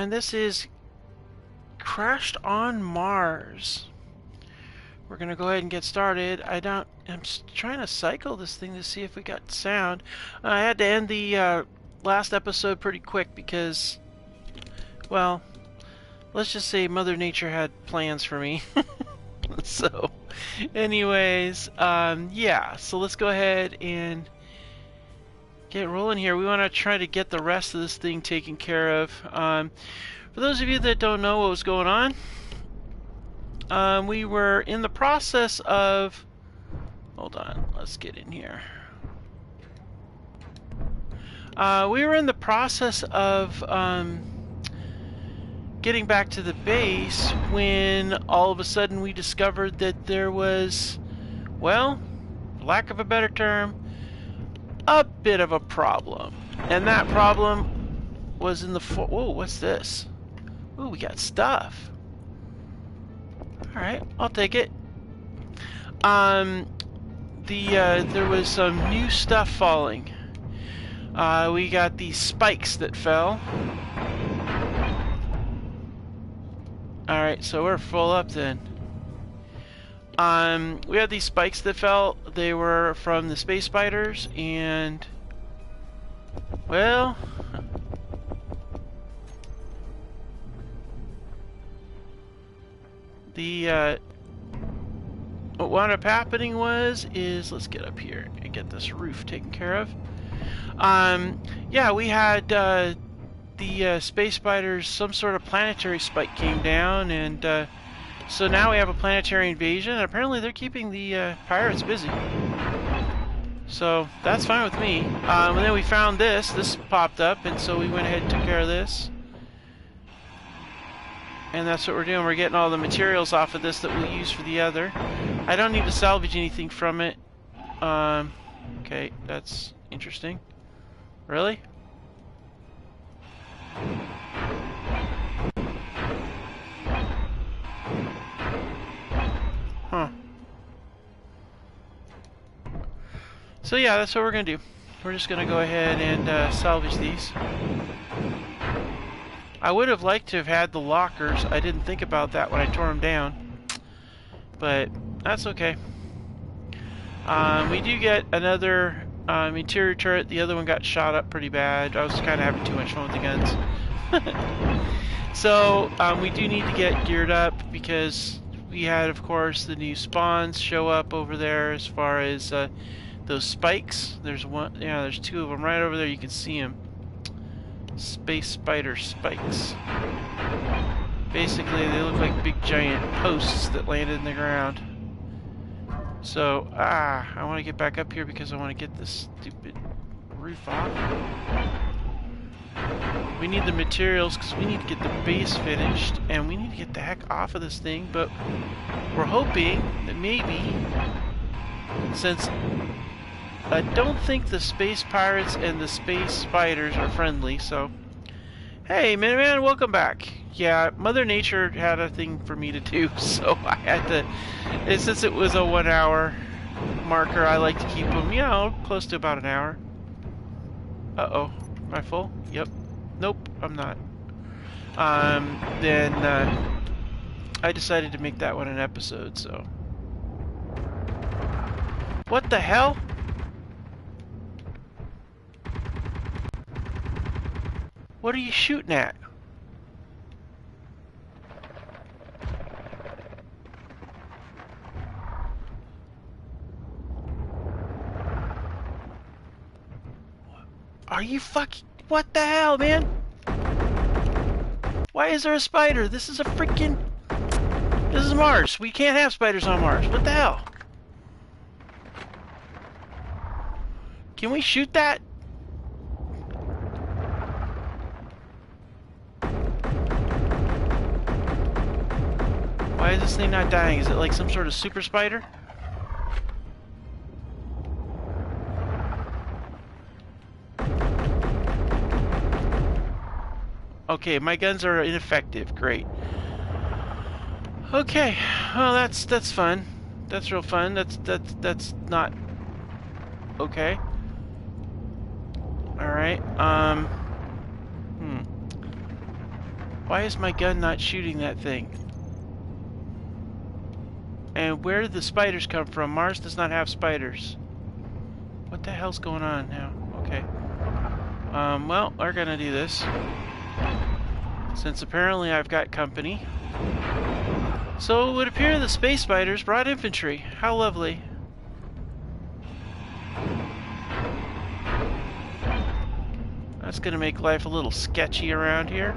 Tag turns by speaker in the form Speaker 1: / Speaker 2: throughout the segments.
Speaker 1: and this is Crashed on Mars. We're gonna go ahead and get started. I'm trying to cycle this thing to see if we got sound. I had to end the last episode pretty quick because, well, let's just say Mother Nature had plans for me. So, anyways, yeah, so let's go ahead and get rolling here. We want to try to get the rest of this thing taken care of. For those of you that don't know what was going on, we were in the process of... Hold on, let's get in here. We were in the process of getting back to the base when all of a sudden we discovered that there was, well, for lack of a better term, a bit of a problem. And that problem was in the... Whoa, what's this? Ooh, we got stuff. Alright, I'll take it. There was some new stuff falling. We got these spikes that fell. Alright, so we're full up then. We had these spikes that fell. They were from the space spiders, and well, what wound up happening is let's get up here and get this roof taken care of. Yeah, we had the space spiders, some sort of planetary spike came down, and so now we have a planetary invasion, and apparently they're keeping the pirates busy. So that's fine with me. And then we found this popped up, and so we went ahead and took care of this. And that's what we're doing. We're getting all the materials off of this that we'll use for the other. I don't need to salvage anything from it. Okay, that's interesting. Really? Huh. So yeah, that's what we're gonna do. We're just gonna go ahead and salvage these. I would have liked to have had the lockers. I didn't think about that when I tore them down, but that's okay. We do get another interior turret. The other one got shot up pretty bad. I was kind of having too much fun with the guns. So we do need to get geared up because we had, of course, the new spawns show up over there. As far as those spikes, there's one. Yeah, there's two of them right over there. You can see them. Space spider spikes. Basically, they look like big giant posts that landed in the ground. So, I want to get back up here because I want to get this stupid roof off. We need the materials because we need to get the base finished, and we need to get the heck off of this thing, but we're hoping that maybe, since I don't think the space pirates and the space spiders are friendly, so... Hey, Miniman, welcome back. Yeah, Mother Nature had a thing for me to do, so I had to... And since it was a 1 hour marker, I like to keep them, you know, close to about an hour. Uh-oh. Am I full? Yep. Nope, I'm not. Then, I decided to make that one an episode, so... What the hell? What are you shooting at? Are you fucking... What the hell, man? Why is there a spider? This is a freaking... This is Mars. We can't have spiders on Mars. What the hell? Can we shoot that? Why is this thing not dying? Is it like some sort of super spider? Okay, my guns are ineffective. Great. Okay, well that's fun. That's real fun. That's not okay. All right. Why is my gun not shooting that thing? And where did the spiders come from? Mars does not have spiders. What the hell's going on now? Okay. Well, we're gonna do this. Since apparently I've got company. So it would appear the space spiders brought infantry. How lovely. That's gonna make life a little sketchy around here.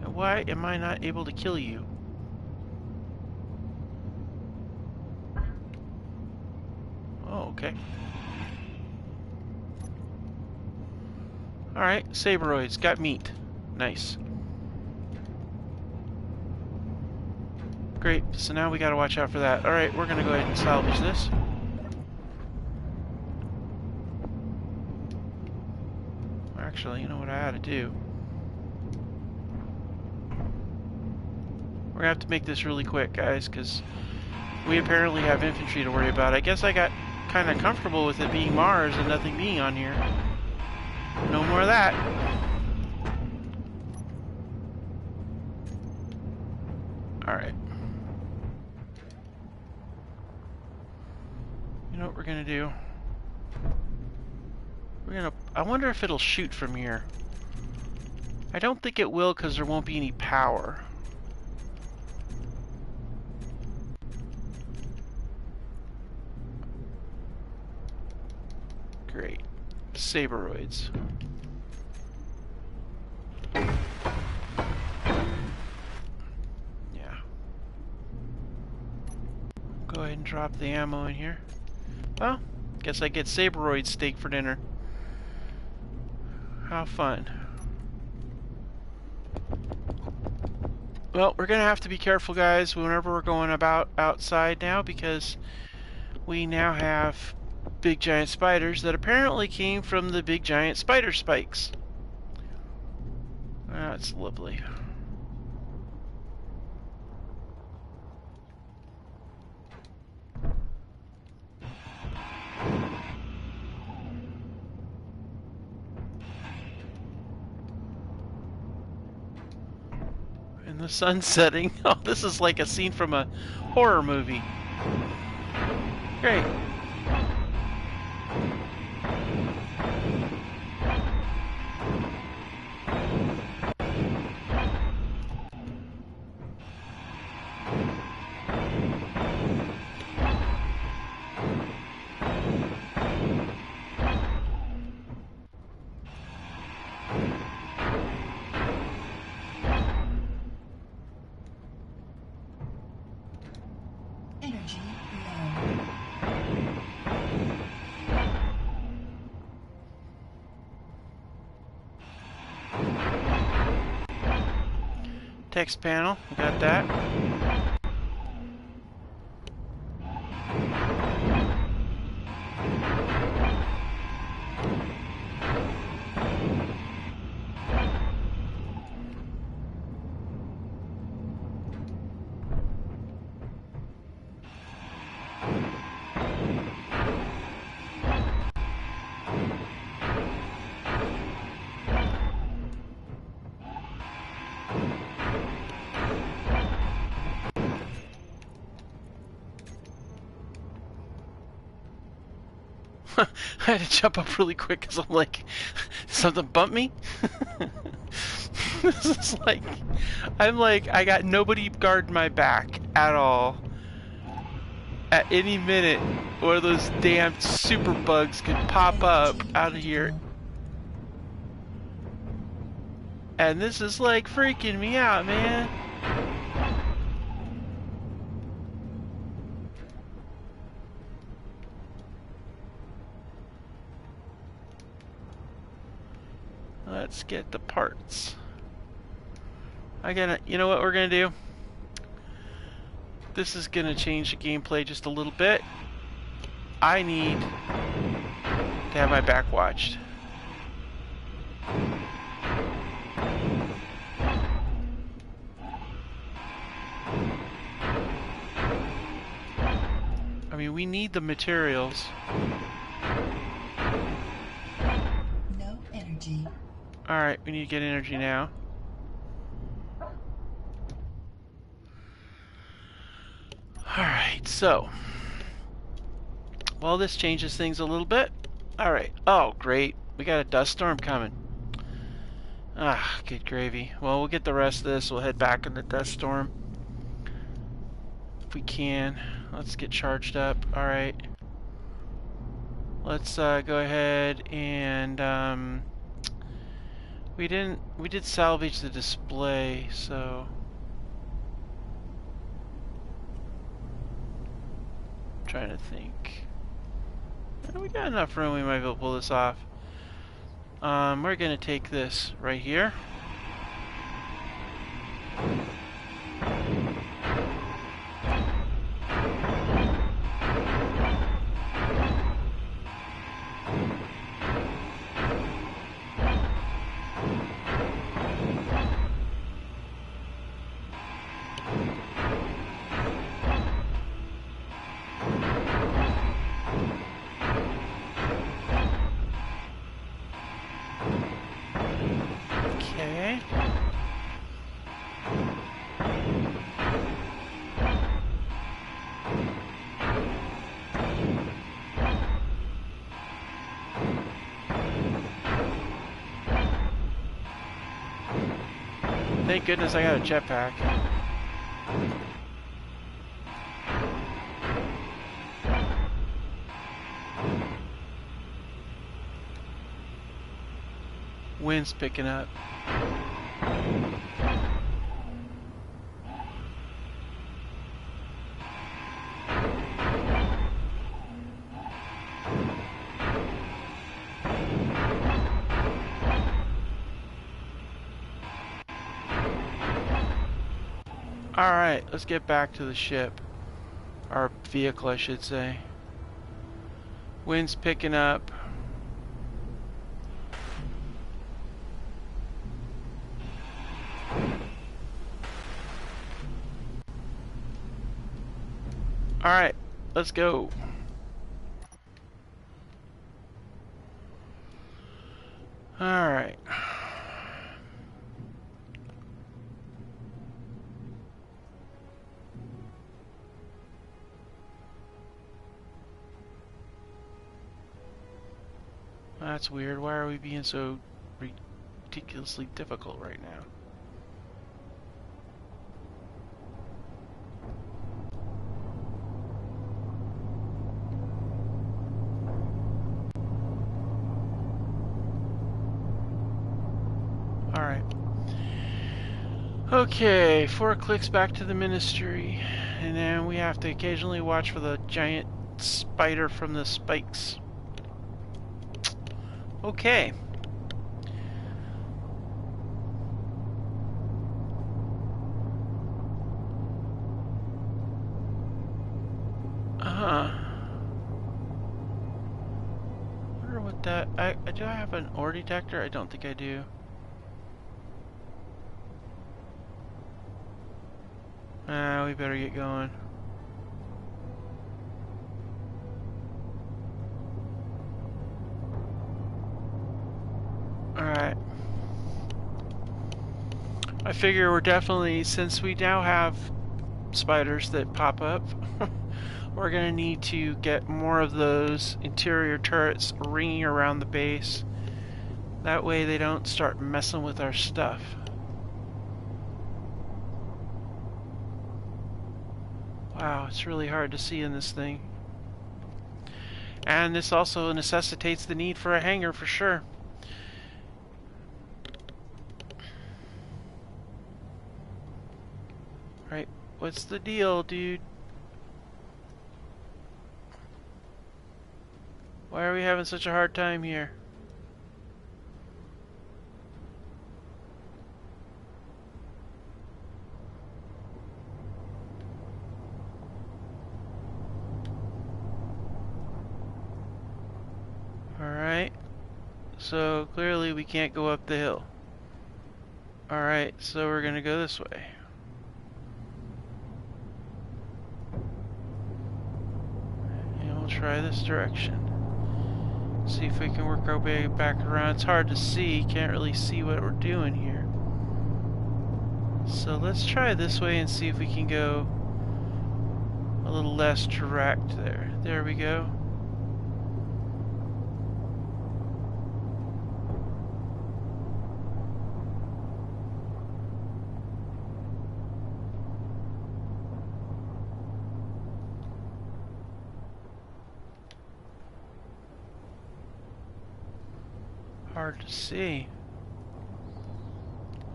Speaker 1: And why am I not able to kill you? Oh, okay. Alright, Saberoids, got meat. Nice. Great, so now we gotta watch out for that. Alright, we're gonna go ahead and salvage this. Actually, you know what I ought to do? We're gonna have to make this really quick, guys, because we apparently have infantry to worry about. I guess I got kind of comfortable with it being Mars and nothing being on here. No more of that. Alright. You know what we're gonna do? I wonder if it'll shoot from here. I don't think it will because there won't be any power. Great. Saberoids. Yeah. Go ahead and drop the ammo in here. Well, guess I get Saberoid steak for dinner. How fun. Well, we're gonna have to be careful, guys, whenever we're going about outside now, because we now have big giant spiders that apparently came from the big giant spider spikes. That's lovely. And the sun's setting. Oh, this is like a scene from a horror movie. Great.
Speaker 2: Energy low.
Speaker 1: Text panel, we got that. I had to jump up really quick because I'm like, something bumped me? This is like, I got nobody guarding my back at all. At any minute, one of those damn super bugs could pop up out of here. And this is like freaking me out, man. Let's get the parts. You know what we're gonna do? This is gonna change the gameplay just a little bit. I need to have my back watched. I mean, we need the materials.
Speaker 2: No energy.
Speaker 1: Alright, we need to get energy now. Alright, so. Well, this changes things a little bit. Alright. Oh, great. We got a dust storm coming. Ah, good gravy. Well, we'll get the rest of this. We'll head back in the dust storm. If we can. Let's get charged up. Alright. Let's go ahead and we did salvage the display, so I'm trying to think. We got enough room, we might be able to pull this off. We're gonna take this right here. Okay. Thank goodness I got a jetpack. Wind's picking up. Alright, let's get back to the ship. Our vehicle, I should say. Wind's picking up. Alright, let's go. Alright. That's weird. Why are we being so ridiculously difficult right now? Alright. Okay, 4 clicks back to the ministry. And then we have to occasionally watch for the giant spider from the spikes. Okay. Wonder what that... do I have an ore detector? I don't think I do. We better get going. Alright. I figure we're definitely, since we now have spiders that pop up, we're going to need to get more of those interior turrets ringing around the base. That way they don't start messing with our stuff. Wow, it's really hard to see in this thing. And this also necessitates the need for a hangar for sure. Right, what's the deal, dude? Why are we having such a hard time here? Alright, so clearly we can't go up the hill. Alright, so we're gonna go this way. And we'll try this direction. See if we can work our way back around. It's hard to see. Can't really see what we're doing here. So let's try this way and see if we can go a little less direct there. There we go. Hard to see.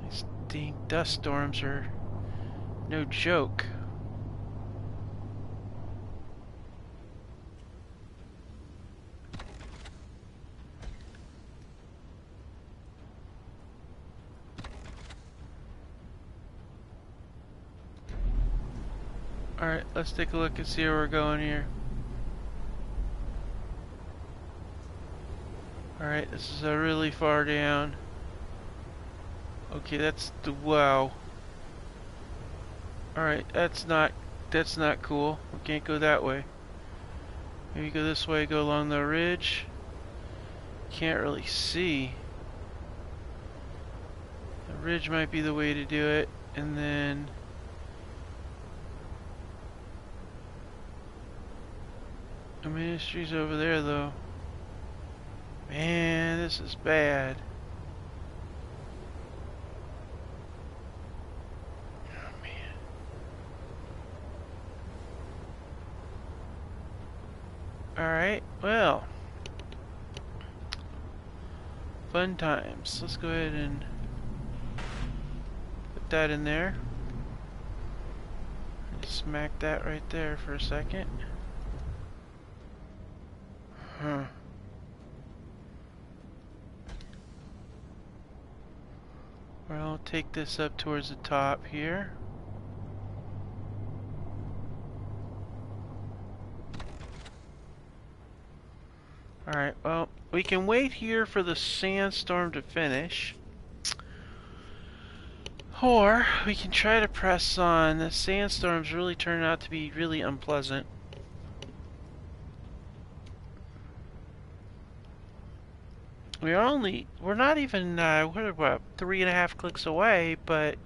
Speaker 1: These dang dust storms are no joke. Alright, let's take a look and see where we're going here. Alright, this is really far down. Okay, that's the wow. Alright, that's not cool. We can't go that way. Maybe go this way, go along the ridge. Can't really see. The ridge might be the way to do it, and then the ministry's over there though. Man, this is bad. Oh man. Alright, well. Fun times. Let's go ahead and put that in there. Smack that right there for a second. Huh. Well, I'll take this up towards the top here. Alright, well, we can wait here for the sandstorm to finish. Or we can try to press on. The sandstorms really turn out to be really unpleasant. We're not even, we're what, 3.5 clicks away, but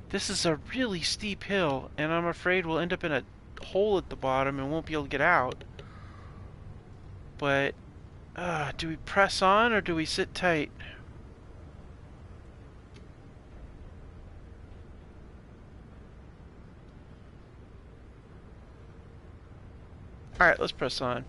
Speaker 1: this is a really steep hill, and I'm afraid we'll end up in a hole at the bottom and won't be able to get out. But, do we press on or do we sit tight? Alright, let's press on.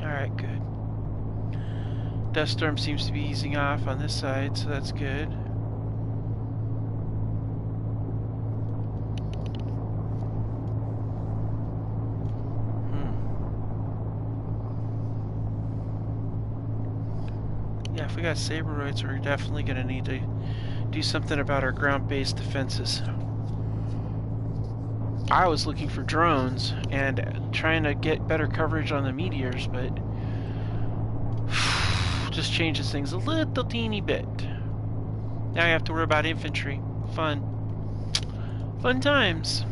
Speaker 1: Alright, good. Dust storm seems to be easing off on this side, so that's good. Yeah, if we got saberoids, we're definitely going to need to do something about our ground-based defenses. I was looking for drones and trying to get better coverage on the meteors, but just changes things a little teeny bit. Now I have to worry about infantry. Fun. Fun times.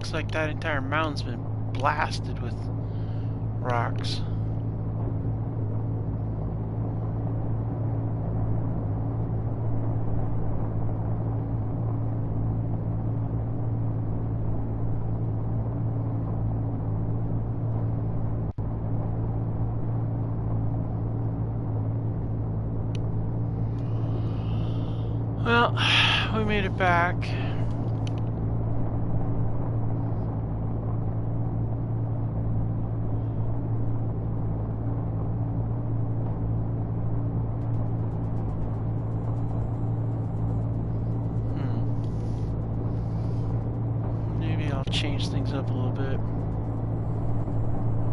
Speaker 1: Looks like that entire mountain's been blasted with rocks. Well, we made it back. Maybe I'll change things up a little bit.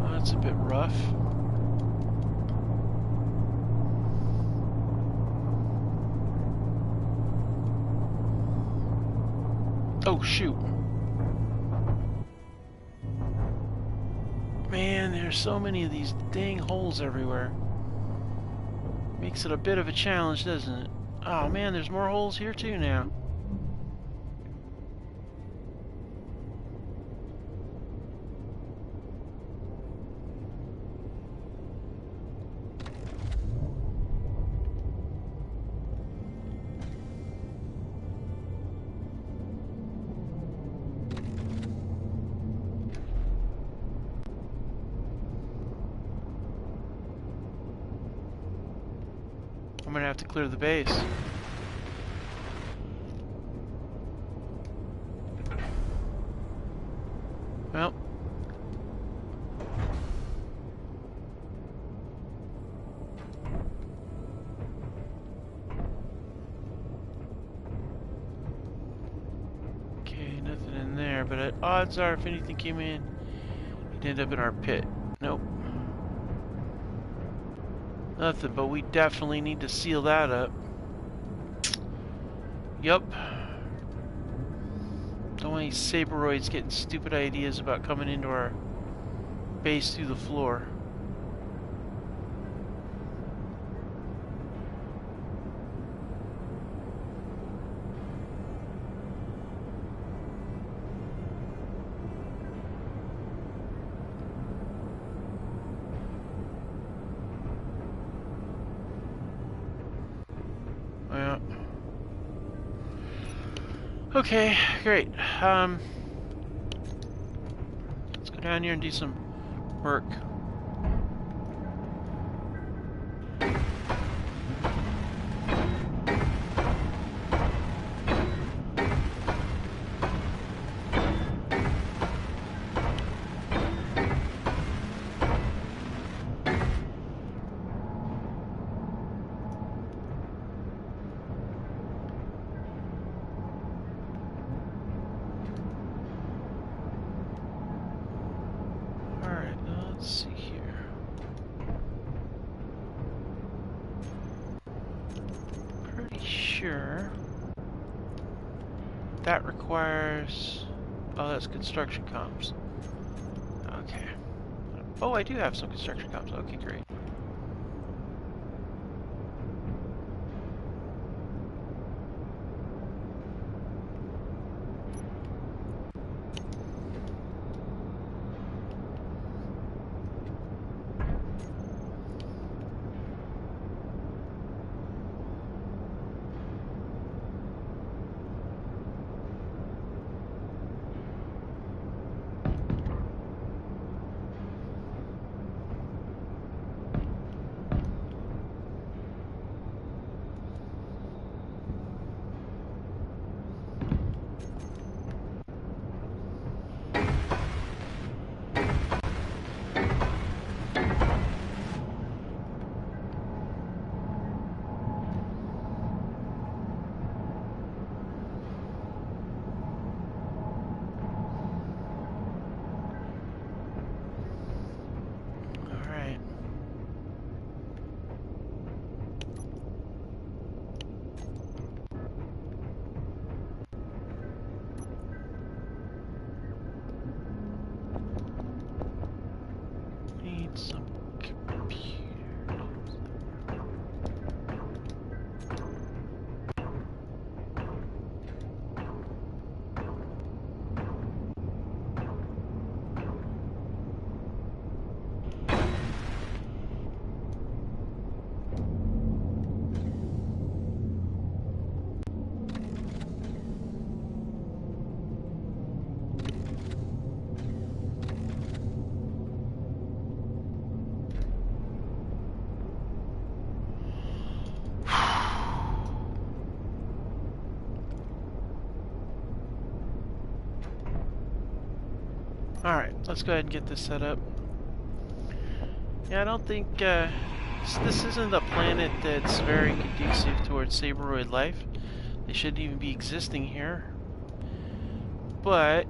Speaker 1: Oh, that's a bit rough. Oh, shoot. Man, there's so many of these dang holes everywhere. Makes it a bit of a challenge, doesn't it? Oh man, there's more holes here too now. I'm gonna have to clear the base. Well. Okay, nothing in there, but odds are if anything came in, it'd end up in our pit. Nope. Nothing, but we definitely need to seal that up. Yup. Don't want any Saberoids getting stupid ideas about coming into our base through the floor. Well, okay, great. Let's go down here and do some work. Let's see here. Pretty sure that requires... Oh, that's construction comps. Okay. Oh, I do have some construction comps. Okay, great. Alright, let's go ahead and get this set up. Yeah, I don't think this isn't a planet that's very conducive towards Sabroid life. They shouldn't even be existing here. But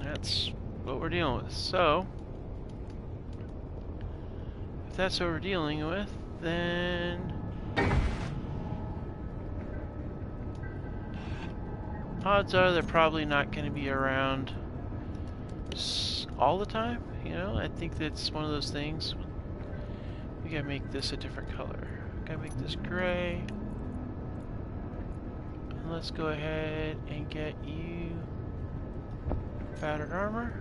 Speaker 1: that's what we're dealing with. So, if that's what we're dealing with, then odds are they're probably not going to be around all the time. You know, I think that's one of those things. We gotta make this a different color. Gotta make this gray. And let's go ahead and get you battered armor.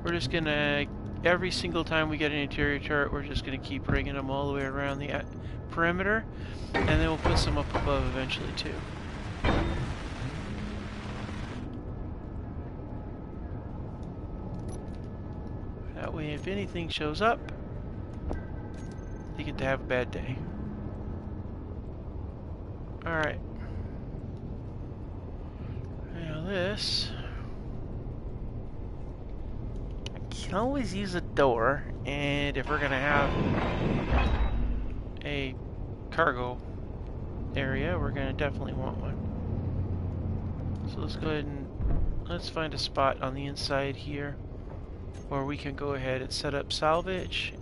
Speaker 1: We're just gonna, every single time we get an interior turret, we're just gonna keep bringing them all the way around the perimeter, and then we'll put some up above eventually too. That way, if anything shows up, they get to have a bad day. Alright. Now this, I can always use a door, and if we're gonna have a cargo area, we're gonna definitely want one. So let's go ahead and let's find a spot on the inside here where we can go ahead and set up salvage.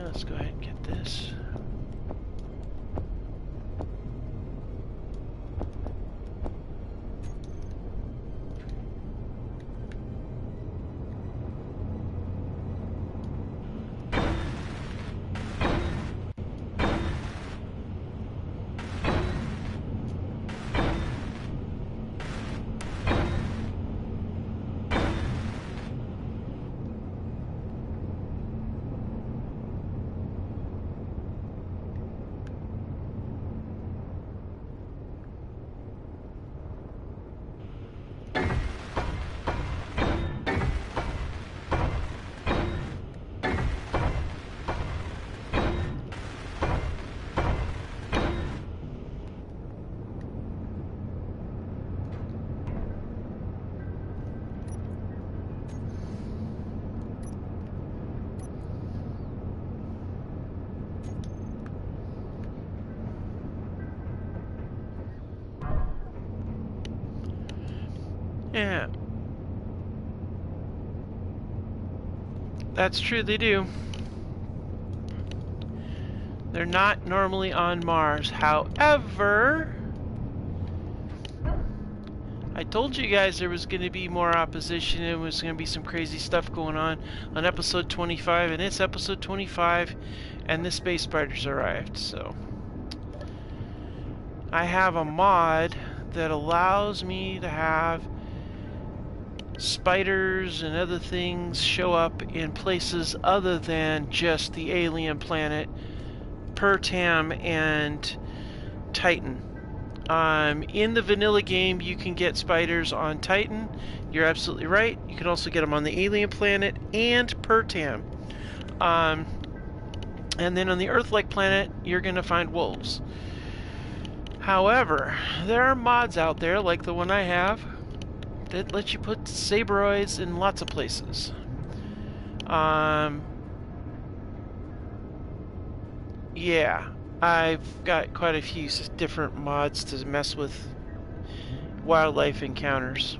Speaker 1: Let's go ahead and get this. Yeah. That's true, they do. They're not normally on Mars. However, I told you guys there was going to be more opposition and there was going to be some crazy stuff going on episode 25, and it's episode 25, and the space spiders arrived, so I have a mod that allows me to have spiders and other things show up in places other than just the alien planet Pertam and Titan. In the vanilla game, you can get spiders on Titan. You're absolutely right. You can also get them on the alien planet and Pertam. And then on the Earth-like planet, you're going to find wolves. However, there are mods out there, like the one I have, that let you put sabroids in lots of places. Yeah, I've got quite a few different mods to mess with wildlife encounters.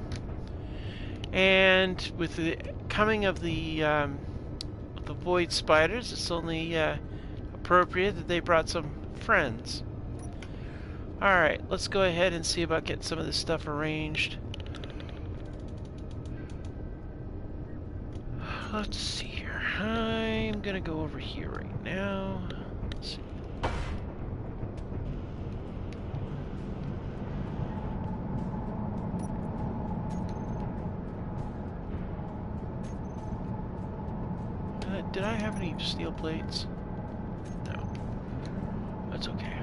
Speaker 1: And with the coming of the void spiders, it's only appropriate that they brought some friends. Alright, let's go ahead and see about getting some of this stuff arranged. Let's see here. I'm gonna go over here right now. Let's see. did I have any steel plates? No. That's okay.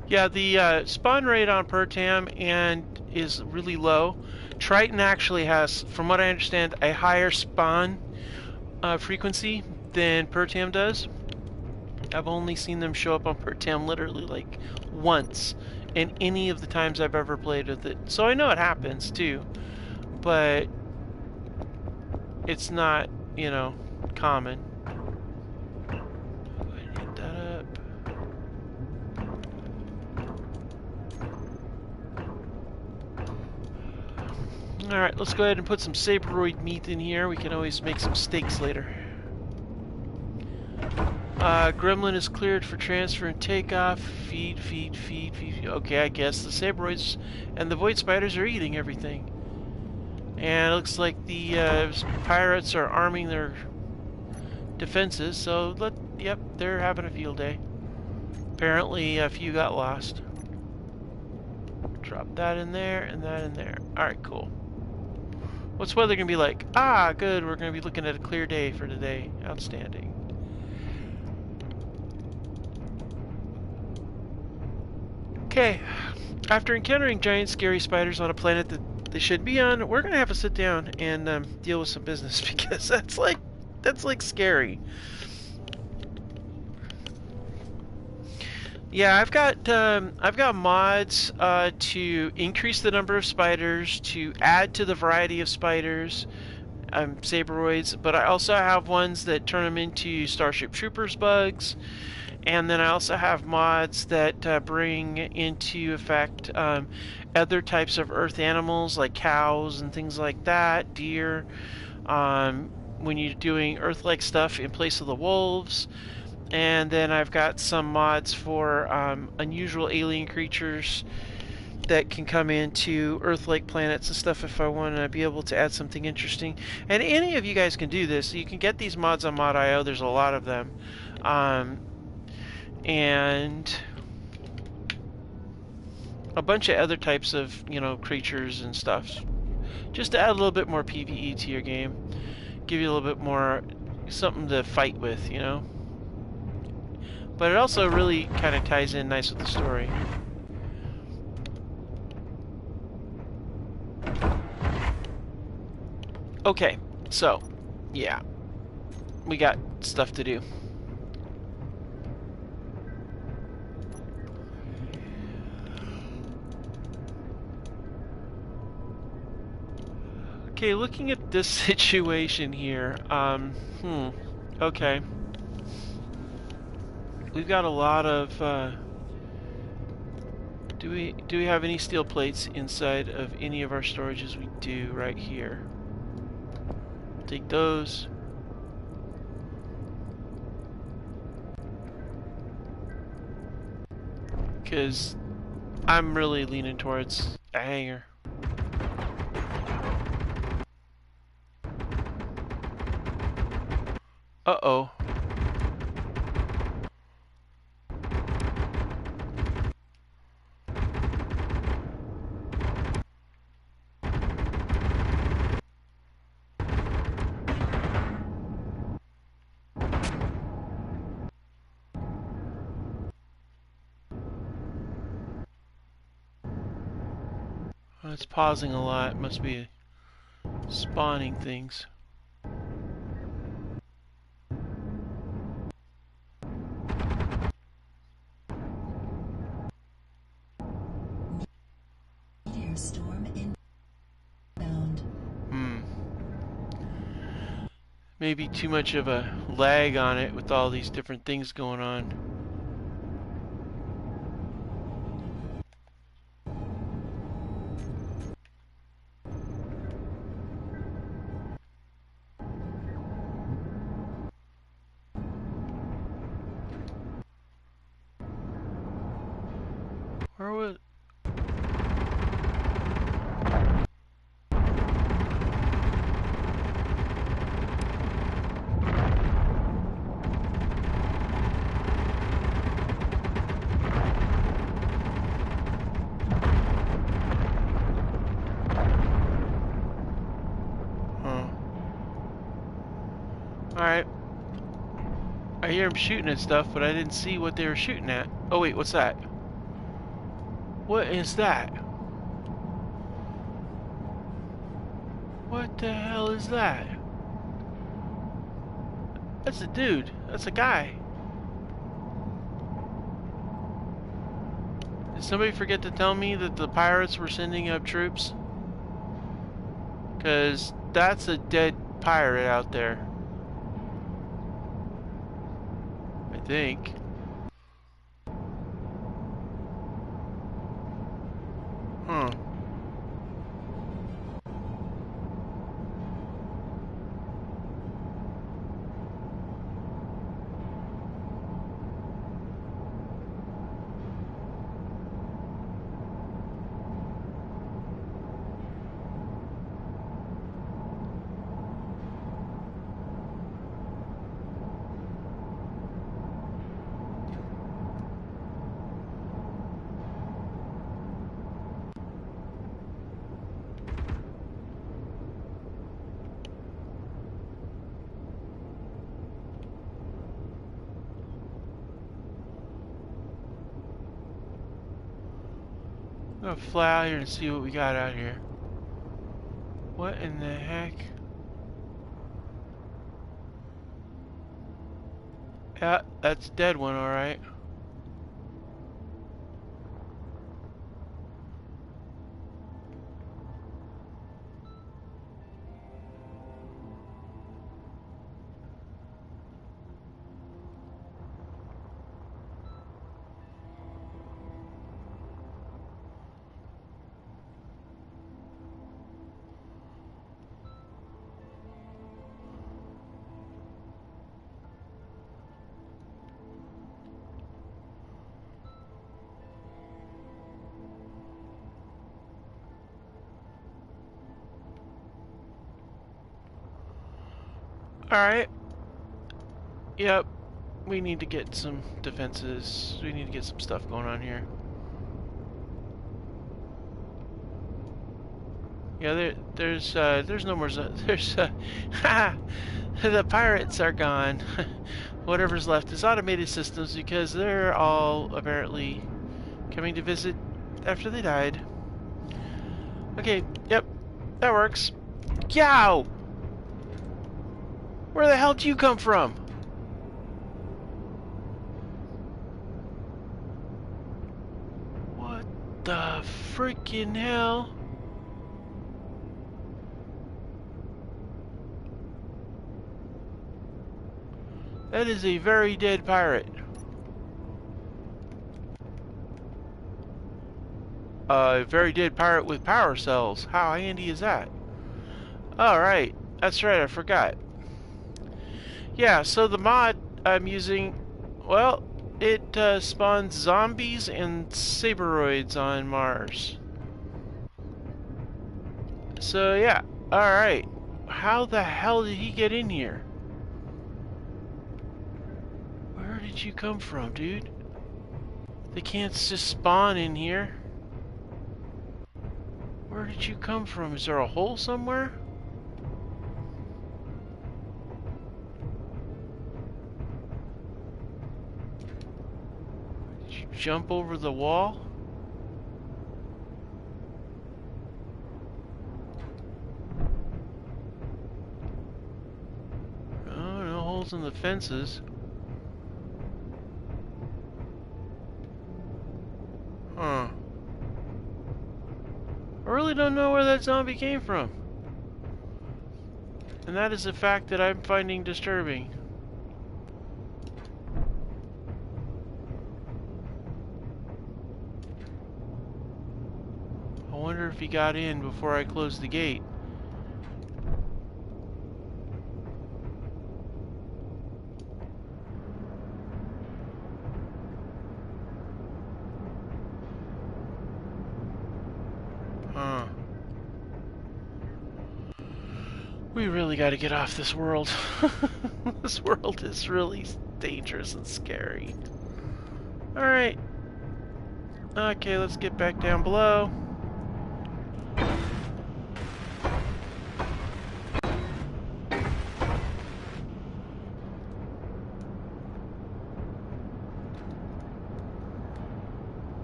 Speaker 1: Yeah, the spawn rate on Pertam is really low. Triton actually has, from what I understand, a higher spawn frequency than Pertam does. I've only seen them show up on Pertam literally like once in any of the times I've ever played with it. So I know it happens too, but it's not, you know, common. Go ahead and hit that up. Alright, let's go ahead and put some sabroid meat in here. We can always make some steaks later. Gremlin is cleared for transfer and takeoff. Feed. Okay, I guess the sabroids and the void spiders are eating everything. And it looks like the pirates are arming their defenses, so yep, they're having a field day. Apparently a few got lost. Drop that in there and that in there. Alright, cool. What's weather gonna be like? Ah, good, we're gonna be looking at a clear day for today. Outstanding. Okay, after encountering giant scary spiders on a planet that they shouldn't be on, we're gonna have to sit down and deal with some business because that's like scary. Yeah, I've got mods to increase the number of spiders, to add to the variety of spiders, sabroids, but I also have ones that turn them into Starship Troopers bugs, and then I also have mods that bring into effect other types of earth animals like cows and things like that, deer, when you're doing earth-like stuff in place of the wolves. And then I've got some mods for unusual alien creatures that can come into Earth-like planets and stuff if I want to be able to add something interesting. And any of you guys can do this. You can get these mods on Mod.io. There's a lot of them. And a bunch of other types of, you know, creatures and stuff. Just to add a little bit more PvE to your game. Give you a little bit more something to fight with, you know. But it also really kind of ties in nice with the story. Okay, so, yeah. We got stuff to do. Okay, looking at this situation here, okay. We've got a lot of, do we have any steel plates inside of any of our storages? We do, right here. Take those. Because I'm really leaning towards a hangar. Uh-oh. It's pausing a lot. It must be spawning things.
Speaker 2: Meteor storm inbound.
Speaker 1: Maybe too much of a lag on it with all these different things going on. Where was... Huh. Alright. I hear them shooting at stuff, but I didn't see what they were shooting at. Oh wait, what's that? What is that? What the hell is that? That's a dude. That's a guy. Did somebody forget to tell me that the pirates were sending up troops? Because that's a dead pirate out there. I think. Huh. I'm gonna fly out here and see what we got out here. What in the heck? Yeah, that's a dead one, alright. Alright. Yep. We need to get some defenses. We need to get some stuff going on here. Yeah, there's no more. There's the pirates are gone. Whatever's left is automated systems because they're all apparently coming to visit after they died. Okay, yep, that works. Yow! Where the hell did you come from? What the freaking hell? That is a very dead pirate. A very dead pirate with power cells. How handy is that? Alright, that's right, I forgot. Yeah, so the mod I'm using, well, it spawns zombies and saberoids on Mars. So yeah, alright. How the hell did he get in here? Where did you come from, dude? They can't just spawn in here. Where did you come from? Is there a hole somewhere? Did you jump over the wall? Oh, no holes in the fences. Huh. I really don't know where that zombie came from. And that is a fact that I'm finding disturbing. I wonder if he got in before I closed the gate. We really got to get off this world. This world is really dangerous and scary. Alright. Okay, let's get back down below.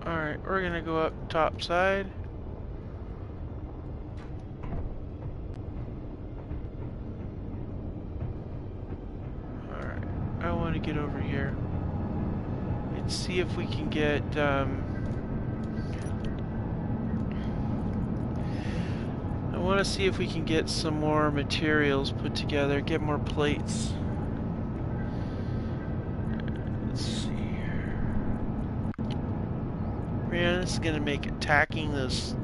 Speaker 1: Alright, we're gonna go up top side. Alright, I want to get over here and see if we can get, I want to see if we can get some more materials put together, get more plates. Let's see here. Man, this is going to make attacking those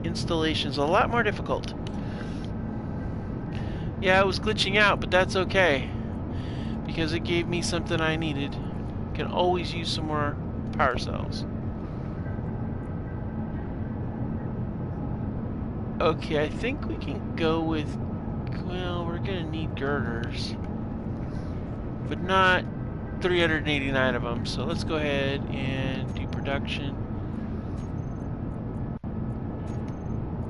Speaker 1: installations a lot more difficult. Yeah, it was glitching out, but that's okay, because it gave me something I needed. Can always use some more power cells. Okay, I think we can go with, well, we're gonna need girders, but not 389 of them. So let's go ahead and do production.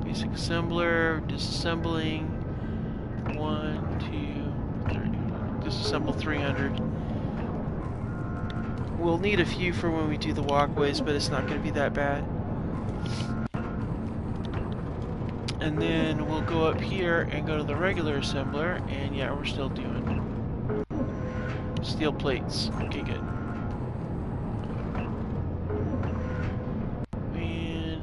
Speaker 1: Basic assembler, disassembling. 1, 2, 3. Disassemble 300. We'll need a few for when we do the walkways, but it's not going to be that bad. And then we'll go up here and go to the regular assembler, and yeah, we're still doing steel plates. Okay, good. And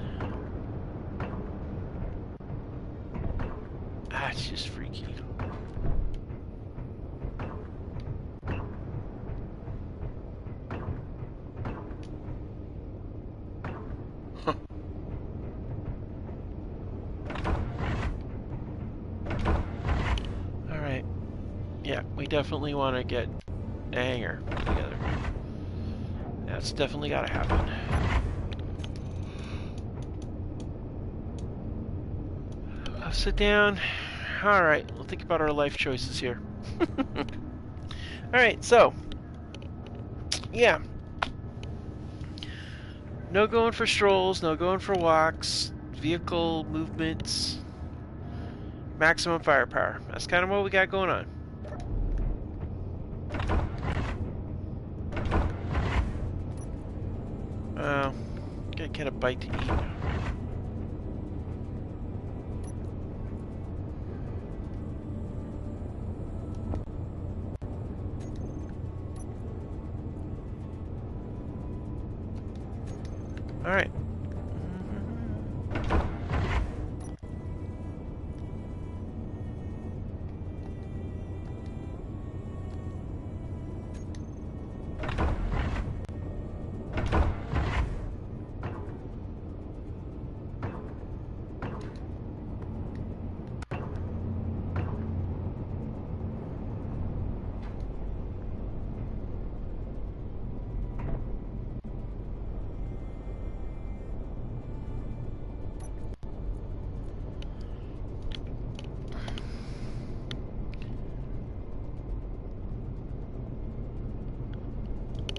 Speaker 1: it's just freaky. Huh. Alright. Yeah, we definitely want to get a hangar put together. That's definitely got to happen. I'll sit down. Alright, we'll think about our life choices here. Alright, so, yeah. No going for strolls, no going for walks, vehicle movements, maximum firepower. That's kind of what we got going on. Gotta get a bite to eat. All right.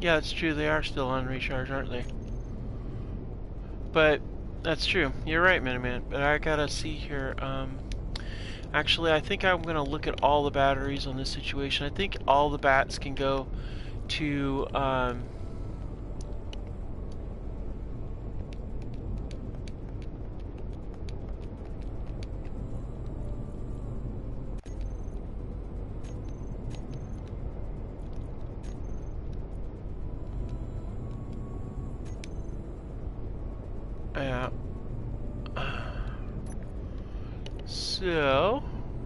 Speaker 1: Yeah, it's true. They are still on recharge, aren't they? But that's true. You're right, Miniman. But I gotta see here. Actually, I think I'm gonna look at all the batteries on this situation. I think all the bats can go to yeah. So,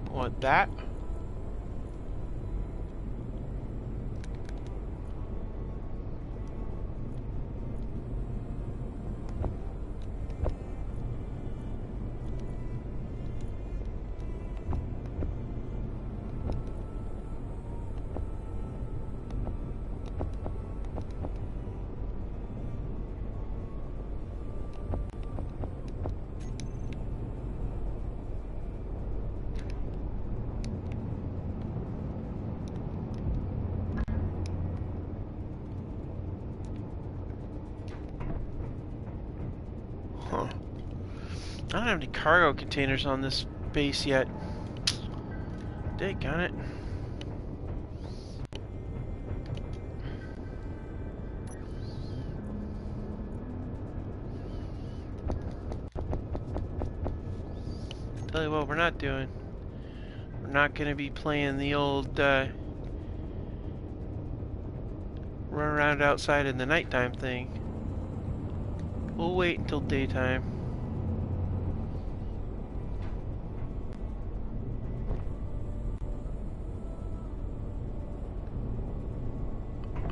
Speaker 1: I want that. Huh. I don't have any cargo containers on this base yet. Daggone it. Tell you what we're not doing. We're not going to be playing the old run around outside in the nighttime thing. We'll wait until daytime.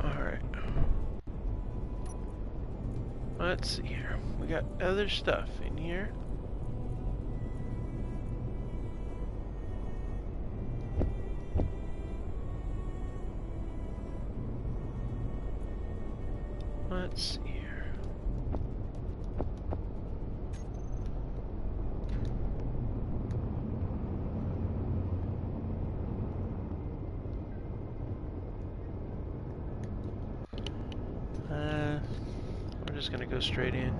Speaker 1: Alright. Let's see here. We got other stuff in here. Let's see here. We're just gonna go straight in.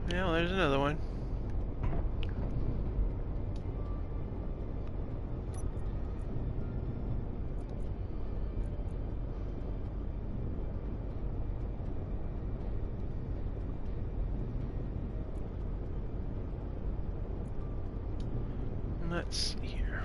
Speaker 1: Yeah, there's another one. Let's see here.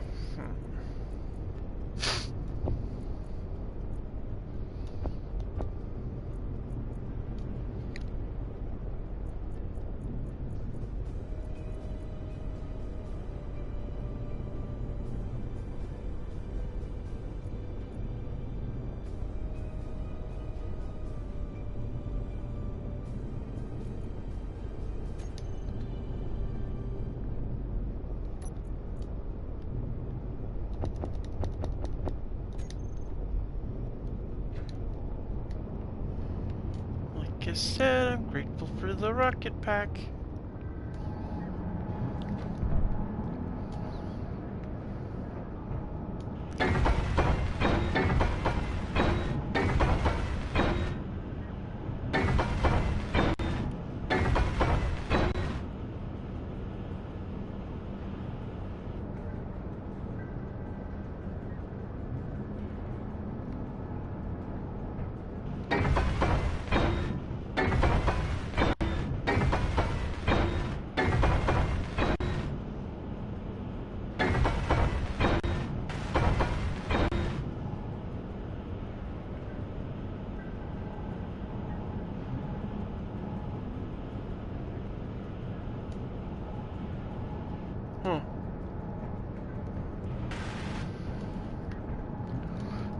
Speaker 1: Like I said, I'm grateful for the rocket pack.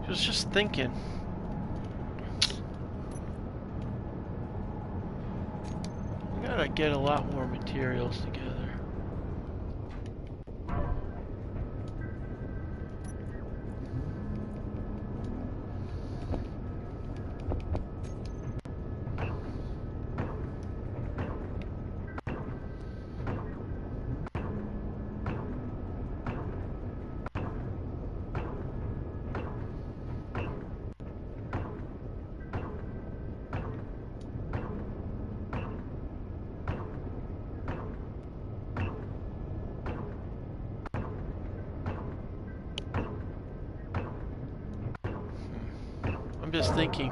Speaker 1: I was just thinking. We gotta get a lot more materials together. I'm just thinking.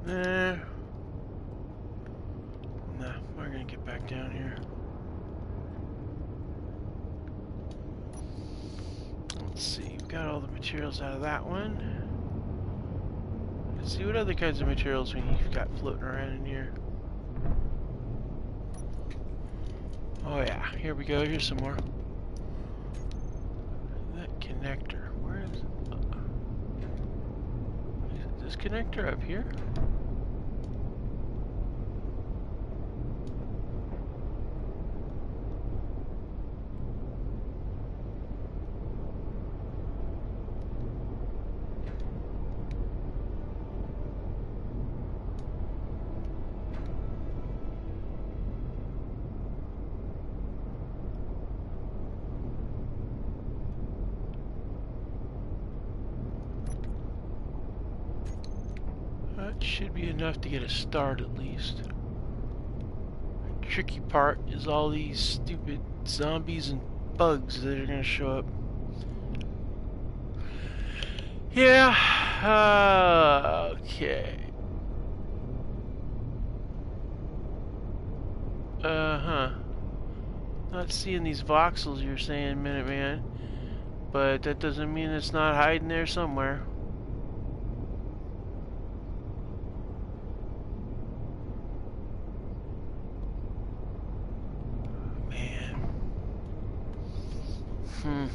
Speaker 1: Nah. Nah, we're gonna get back down here. Let's see, we've got all the materials out of that one. Let's see what other kinds of materials we've got floating around in here. Oh yeah, here we go, here's some more. That connector, where is it? Is this connector up here? That should be enough to get a start at least. The tricky part is all these stupid zombies and bugs that are gonna show up. Yeah, okay. Uh-huh. Not seeing these voxels you're saying, Minuteman, but that doesn't mean it's not hiding there somewhere. Man. I'm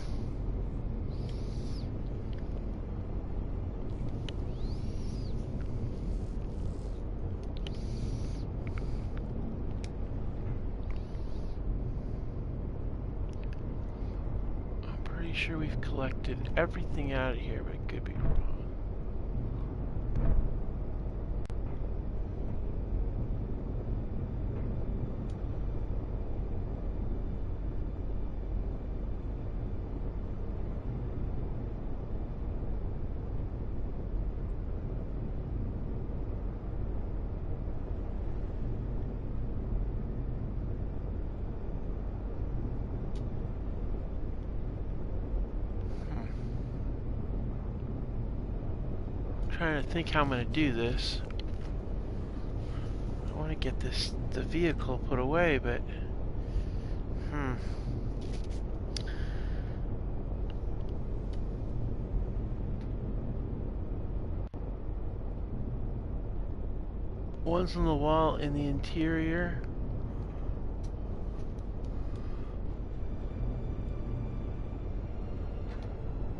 Speaker 1: pretty sure we've collected everything out of here, but it could be wrong. Trying to think how I'm going to do this. I want to get the vehicle put away, but one's on the wall in the interior.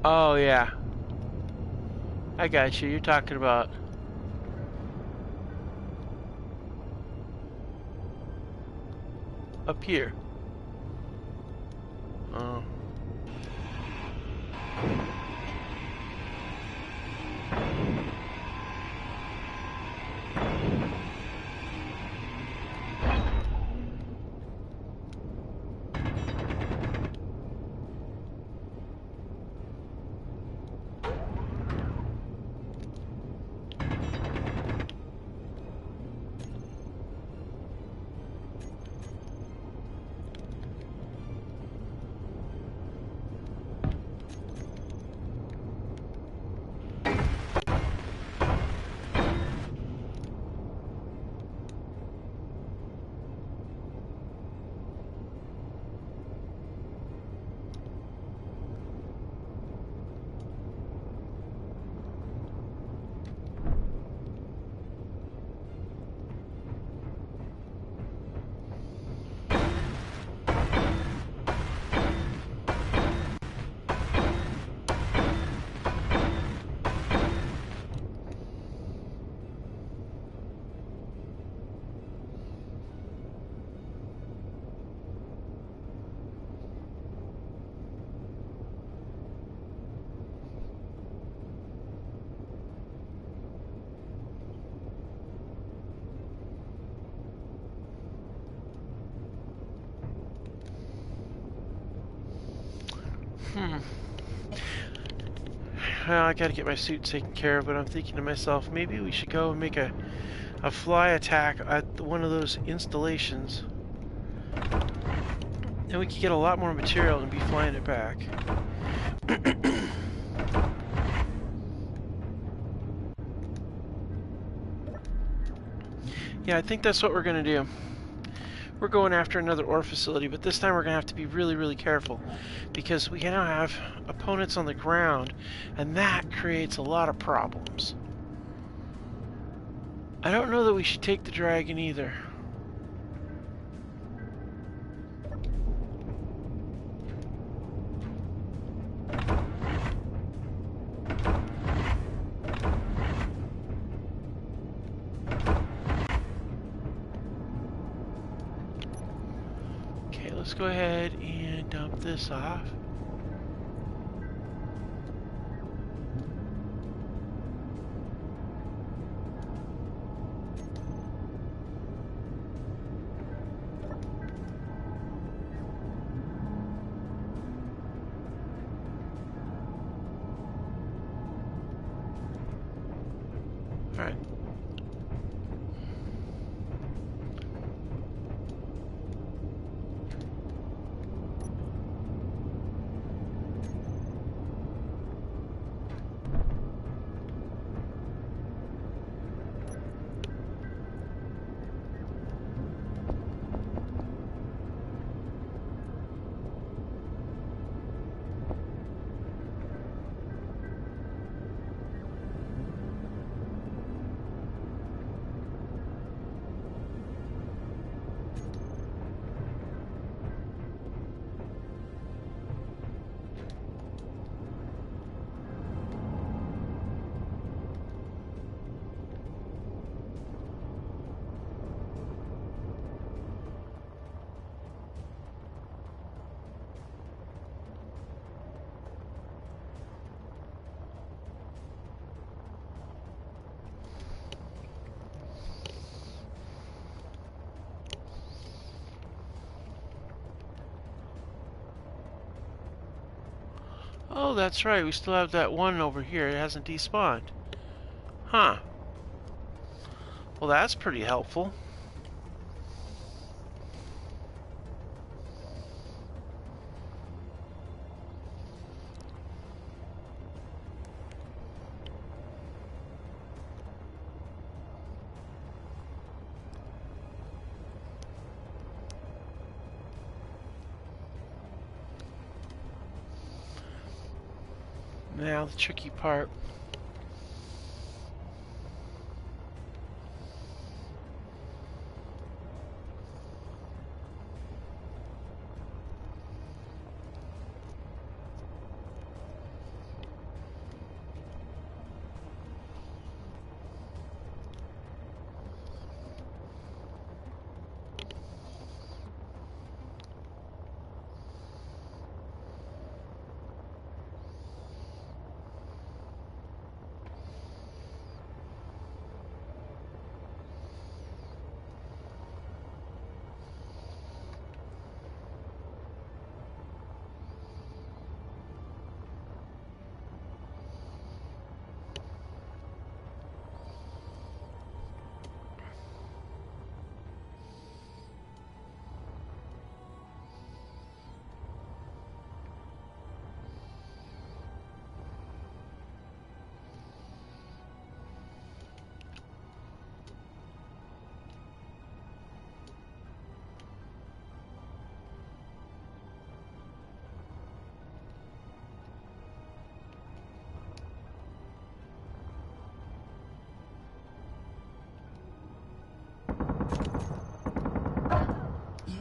Speaker 1: Oh yeah, I got you. You're talking about up here. Oh. Well, I gotta get my suit taken care of, but I'm thinking to myself, maybe we should go and make a fly attack at one of those installations. And we could get a lot more material and be flying it back. Yeah, I think that's what we're going to do. We're going after another ore facility, but this time we're going to have to be really, really careful because we now have opponents on the ground, and that creates a lot of problems. I don't know that we should take the dragon either. Okay, let's go ahead and dump this off. All right. Oh, that's right. We still have that one over here. It hasn't despawned. Huh. Well, that's pretty helpful. Now, the tricky part.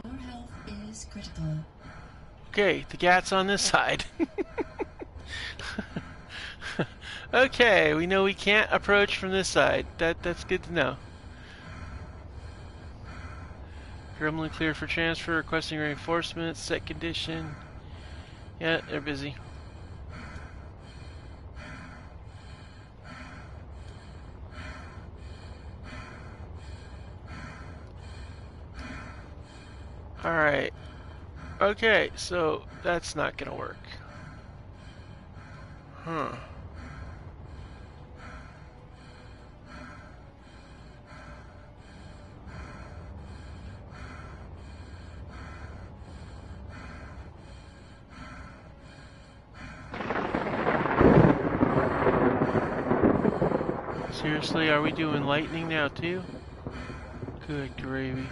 Speaker 2: Your health is critical.
Speaker 1: Okay, the cat's on this side. Okay, we know we can't approach from this side. That's good to know. Gremlin cleared for transfer, requesting reinforcements, set condition. Yeah, they're busy. Alright. Okay, so that's not gonna work. Huh. Seriously, are we doing lightning now too? Good gravy.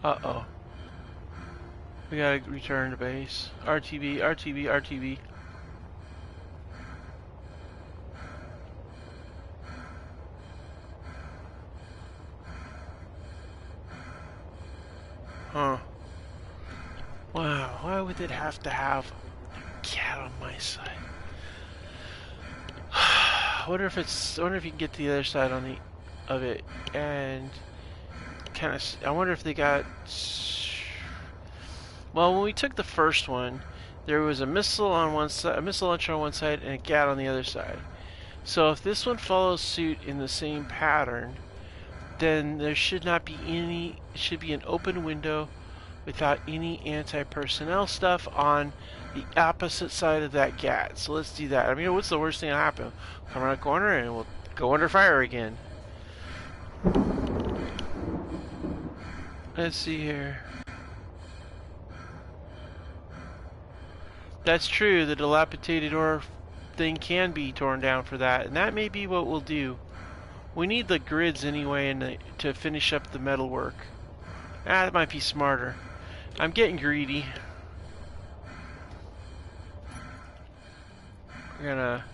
Speaker 1: Uh-oh. We gotta return to base. RTB, RTB, RTB. Huh. Wow, why would it have to have a cat on my side? I wonder if you can get to the other side of it and kind of. I wonder if they got. Well, when we took the first one, there was a missile on one side, a missile launcher on one side, and a gat on the other side. So if this one follows suit in the same pattern, then there should not be any. It should be an open window without any anti-personnel stuff on the opposite side of that gat. So let's do that. I mean, what's the worst thing that happen? Come around the corner and we'll go under fire again. Let's see here. That's true. The dilapidated ore thing can be torn down for that, and that may be what we'll do. We need the grids anyway to finish up the metal work. That might be smarter. I'm getting greedy. We're gonna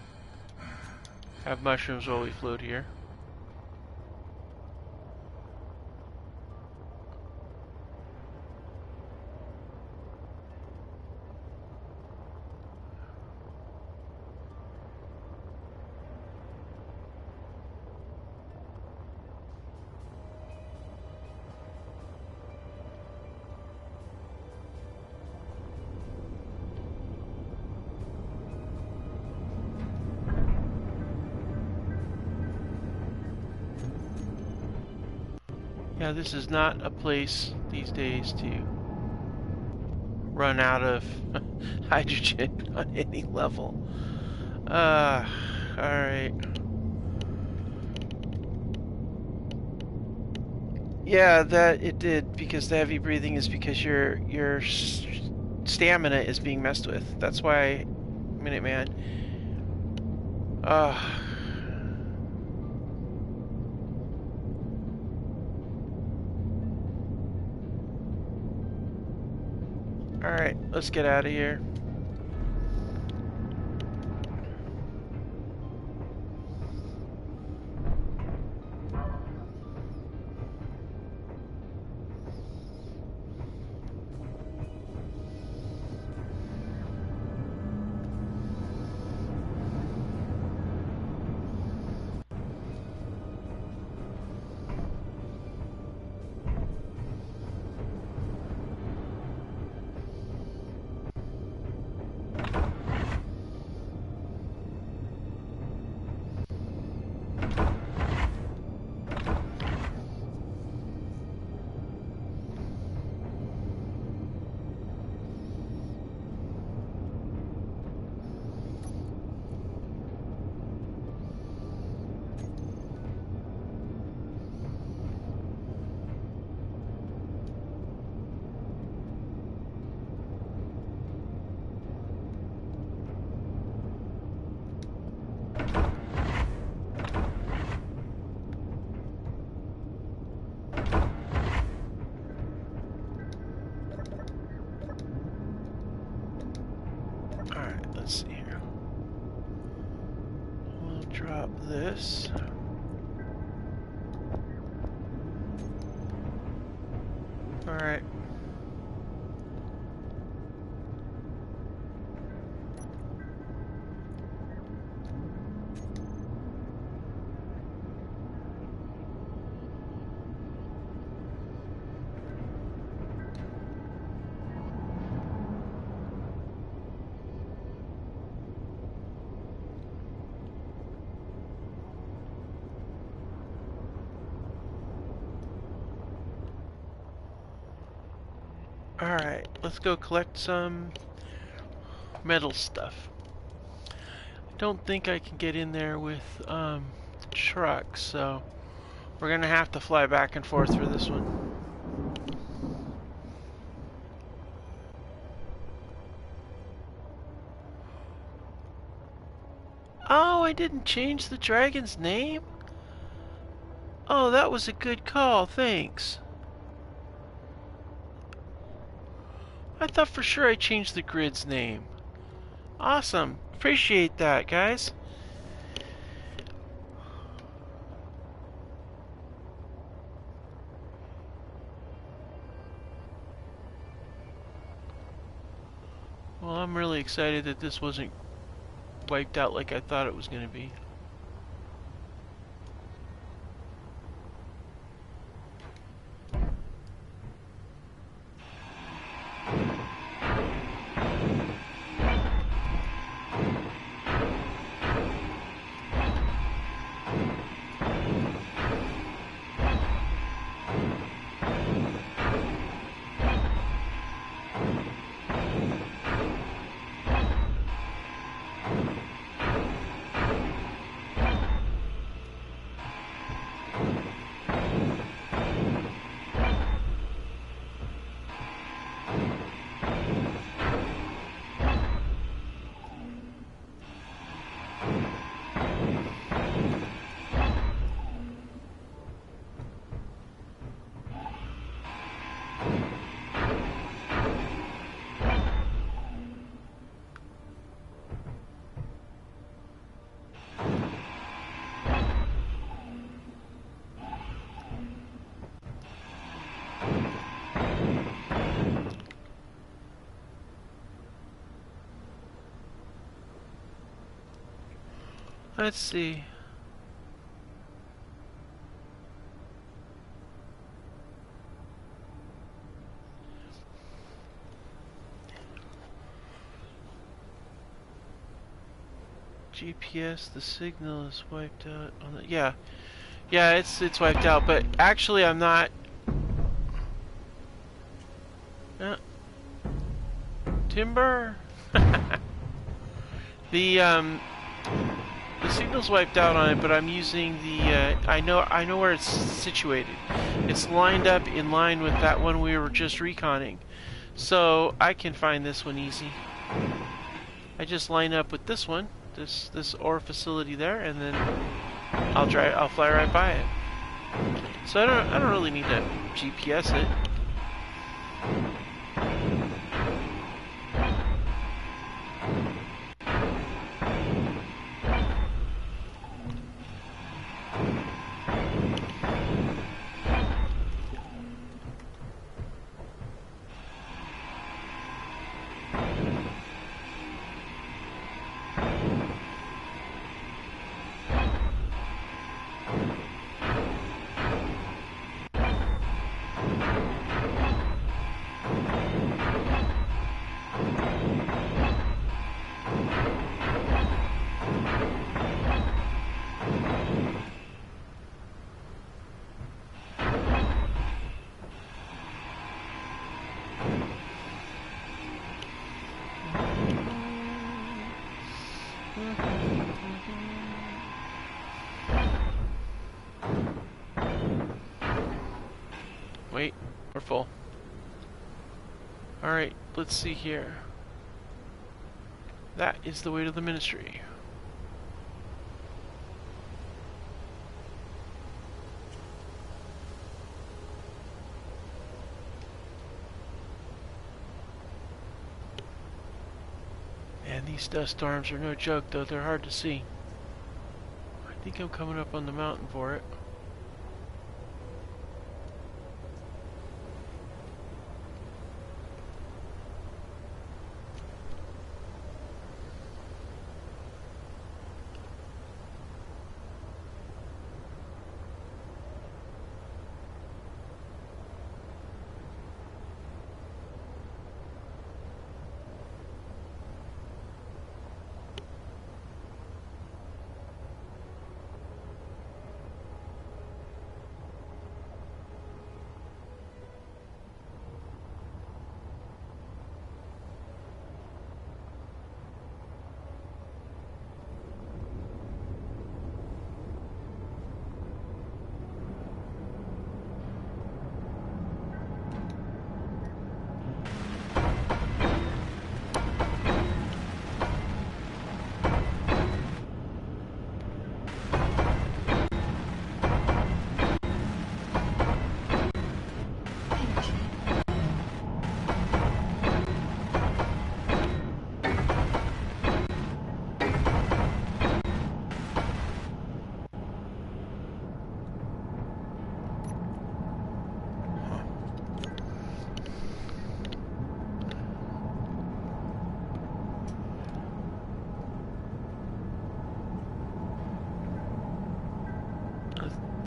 Speaker 1: have mushrooms while we float here. Yeah, this is not a place these days to run out of hydrogen on any level. Alright. Yeah, that it did, because the heavy breathing is because your stamina is being messed with. That's why, Minuteman. Alright, let's get out of here. Alright, let's see here. We'll drop this. Alright. Alright, let's go collect some metal stuff. I don't think I can get in there with the truck, so we're gonna have to fly back and forth for this one. Oh, I didn't change the dragon's name? Oh, that was a good call, thanks. I thought for sure I changed the grid's name. Awesome. Appreciate that, guys. Well, I'm really excited that this wasn't wiped out like I thought it was going to be. Let's see. GPS, the signal is wiped out on the, yeah. Yeah, it's wiped out, but actually I'm not. Timber. the the signal's wiped out on it, but I'm using the I know where it's situated. It's lined up in line with that one we were just reconning. So I can find this one easy. I just line up with this one, this ore facility there, and then I'll fly right by it. So I don't really need to GPS it. Wait, we're full. Alright, let's see here. That is the way to the ministry. And these dust storms are no joke, though. They're hard to see. I think I'm coming up on the mountain for it.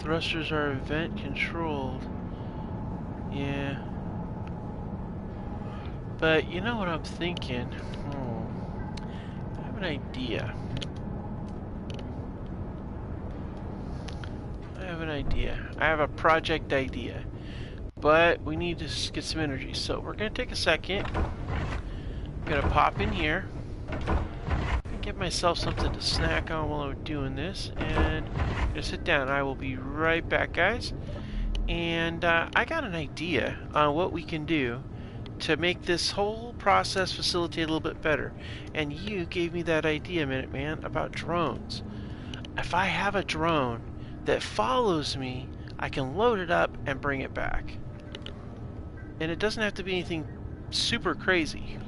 Speaker 1: Thrusters are event controlled. Yeah. But you know what I'm thinking? I have an idea. I have a project idea. But we need to get some energy. So we're going to take a second. I'm going to pop in here. Get myself something to snack on while I'm doing this. And I'm going to sit down. I will be right back, guys. And I got an idea on what we can do to make this whole process facilitate a little bit better. And you gave me that idea, Minuteman, about drones. If I have a drone that follows me, I can load it up and bring it back. And it doesn't have to be anything super crazy.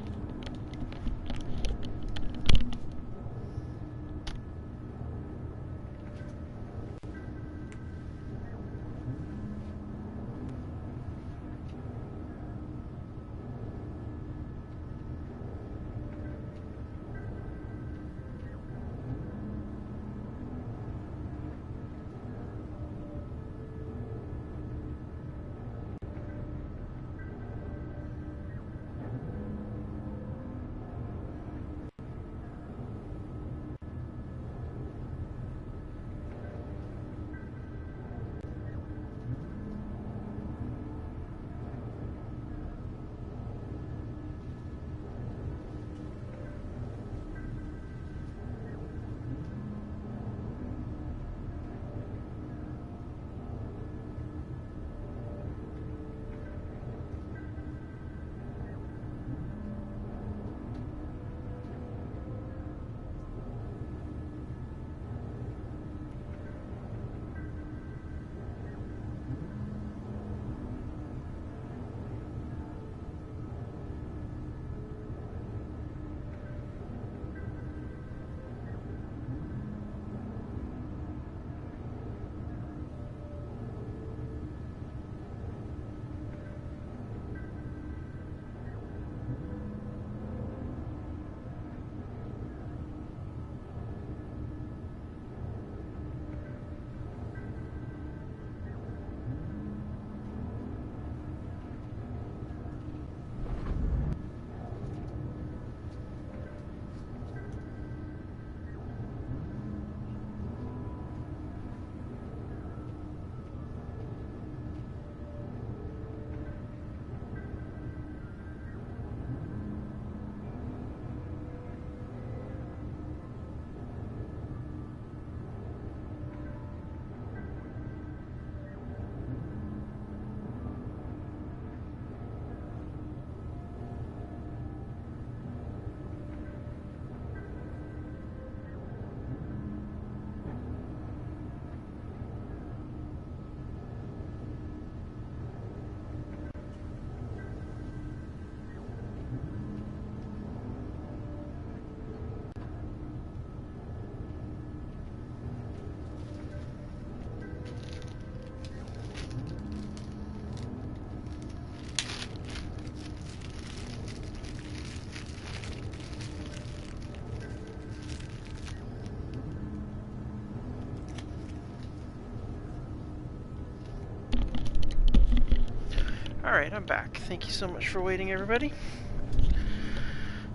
Speaker 1: Alright, I'm back. Thank you so much for waiting, everybody.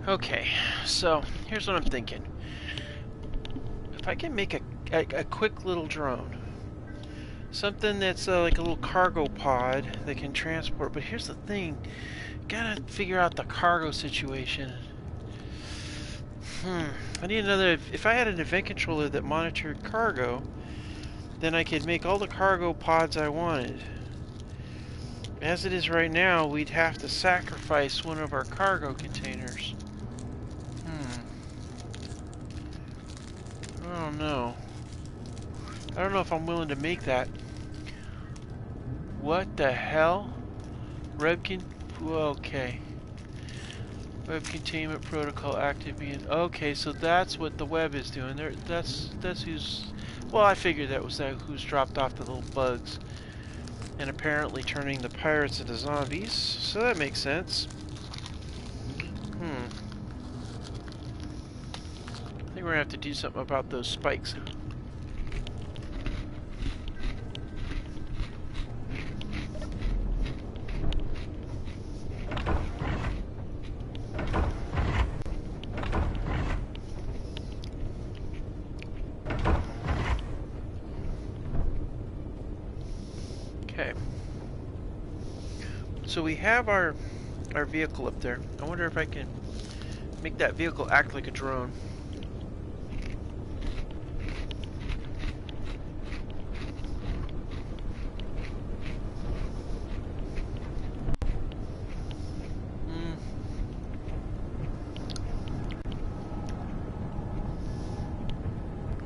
Speaker 1: Okay, so here's what I'm thinking. If I can make a quick little drone, something that's like a little cargo pod that can transport, but here's the thing, gotta figure out the cargo situation. I need another, if I had an event controller that monitored cargo, then I could make all the cargo pods I wanted. As it is right now, we'd have to sacrifice one of our cargo containers. I don't know. I don't know if I'm willing to make that. What the hell? Okay. Web containment protocol active being... Okay, so that's what the web is doing. That's who's... Well, I figured that was who's dropped off the little bugs. And apparently turning the pirates into zombies. So that makes sense. I think we're gonna have to do something about those spikes. So we have our vehicle up there. I wonder if I can make that vehicle act like a drone.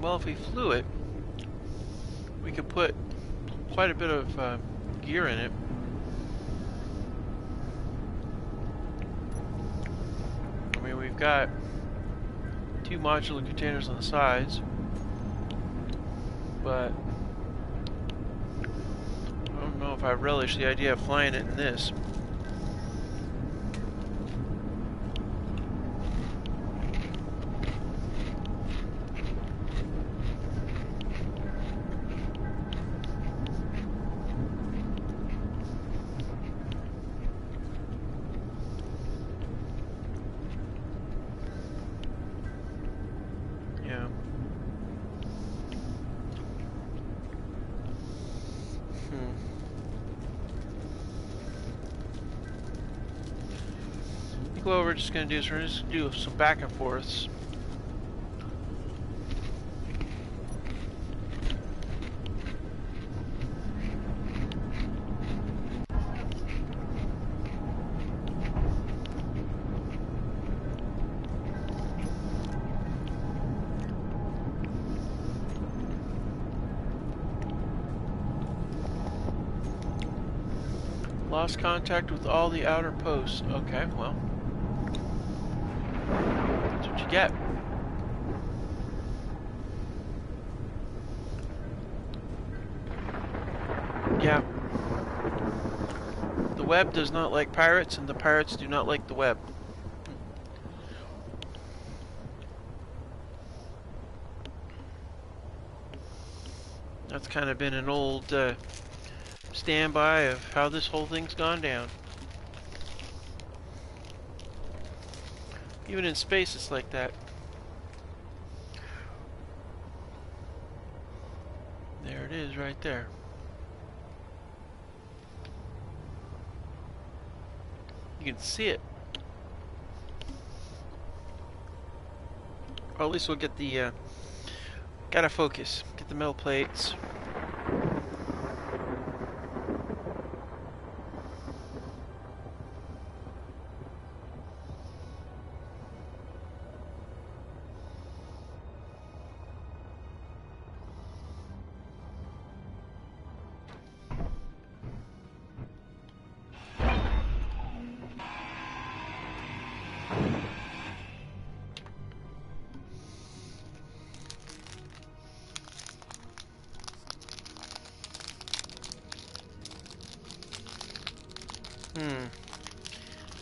Speaker 1: Well, if we flew it, we could put quite a bit of gear in it. I mean, we've got 2 modular containers on the sides, but I don't know if I relish the idea of flying it in this. Yeah. I think what we're just going to do is we're just going to do some back and forths. Lost contact with all the outer posts. Okay, well, that's what you get. Yeah. The web does not like pirates, and the pirates do not like the web. That's kind of been an old standby of how this whole thing's gone down. Even in space, it's like that. There it is, right there. You can see it. Or at least we'll get the, gotta focus. Get the metal plates.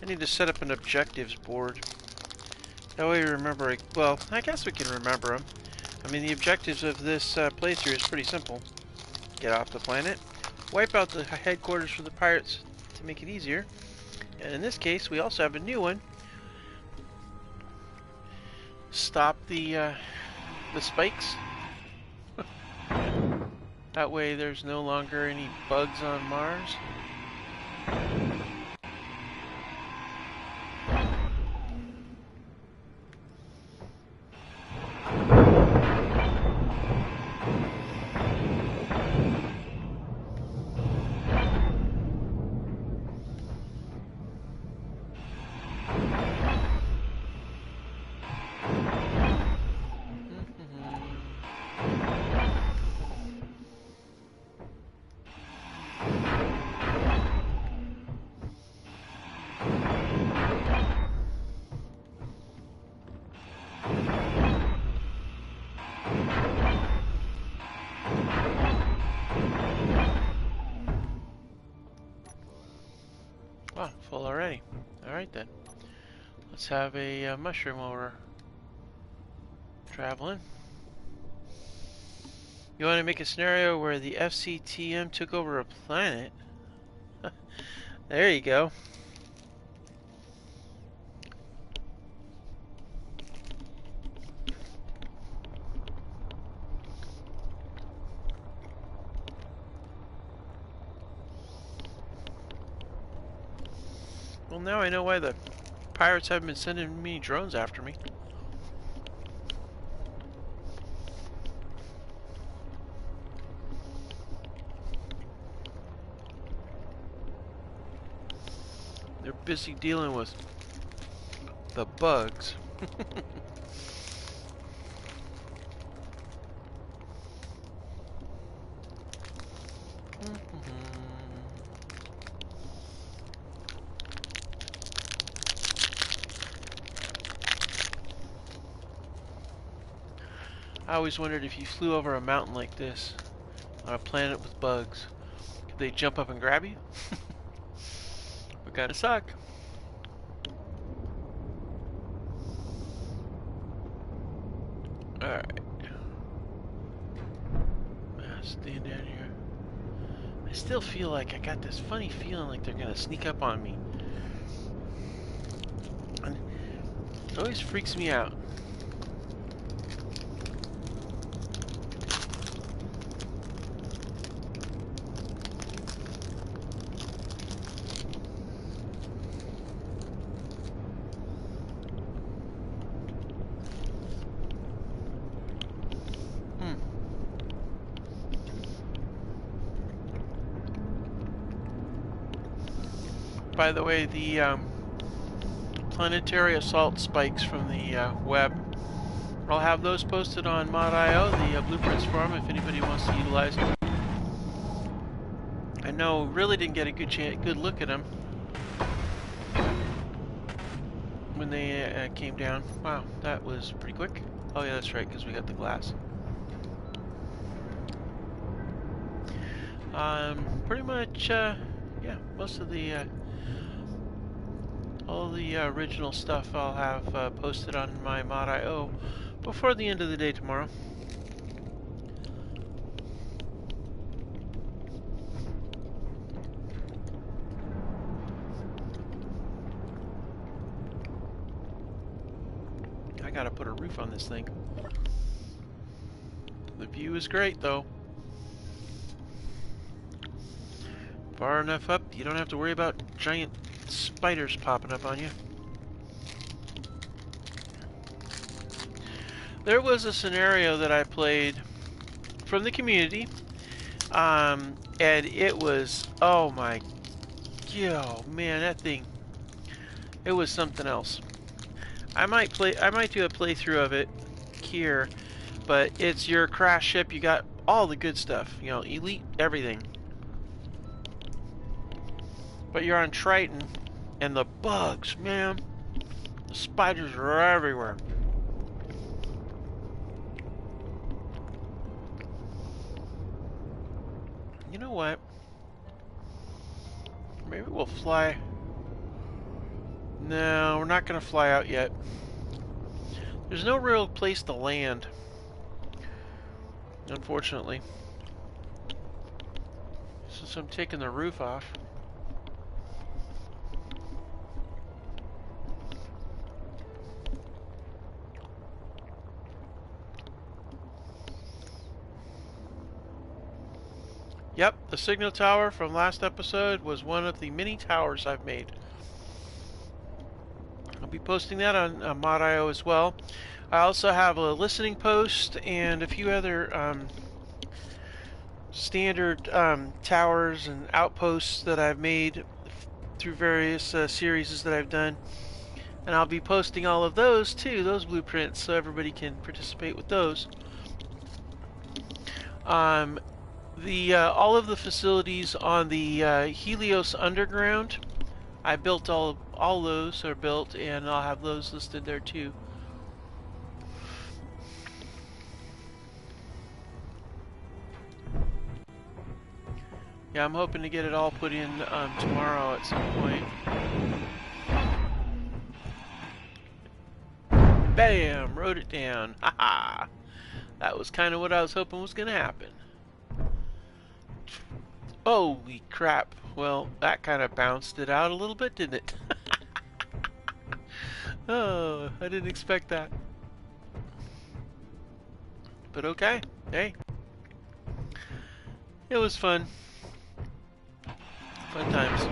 Speaker 1: I need to set up an objectives board. That way we remember, well, I guess we can remember them. I mean, the objectives of this playthrough is pretty simple. Get off the planet, wipe out the headquarters for the pirates to make it easier, and in this case, we also have a new one. Stop the spikes. That way there's no longer any bugs on Mars. Wow, full already. Alright then. Let's have a mushroom while we're traveling. You want to make a scenario where the FCTM took over a planet? There you go. Well, now I know why the pirates haven't been sending me drones after me. They're busy dealing with the bugs. I always wondered if you flew over a mountain like this, on a planet with bugs, could they jump up and grab you? Would kinda suck. Alright. Stand down here. I still feel like I got this funny feeling like they're gonna sneak up on me. And it always freaks me out. By the way, the planetary assault spikes from the web, I'll have those posted on Mod.io, the blueprints for them, if anybody wants to utilize them. I know, really didn't get a good look at them when they came down. Wow, that was pretty quick. Oh yeah, that's right, because we got the glass. Pretty much, yeah, most of the all the original stuff I'll have posted on my Mod.io before the end of the day tomorrow. I gotta put a roof on this thing. The view is great though. Far enough up, you don't have to worry about giant spiders popping up on you. There was a scenario that I played from the community, and it was, oh my, oh man, that thing, it was something else. I might do a playthrough of it here, but it's your crash ship. You got all the good stuff, you know, elite everything. But you're on Triton, and the bugs, man, the spiders are everywhere. You know what? Maybe we'll fly. No, we're not going to fly out yet. There's no real place to land, unfortunately. Since I'm taking the roof off. Yep, the signal tower from last episode was one of the many towers I've made. I'll be posting that on Mod.io as well. I also have a listening post and a few other standard towers and outposts that I've made through various series that I've done. And I'll be posting all of those too, those blueprints, so everybody can participate with those. All of the facilities on the Helios Underground, I built all those are built, and I'll have those listed there too. Yeah, I'm hoping to get it all put in tomorrow at some point. Bam! Wrote it down. Haha! That was kind of what I was hoping was going to happen. Holy crap. Well, that kind of bounced it out a little bit, didn't it? Oh, I didn't expect that. But okay. Hey. It was fun. Fun times.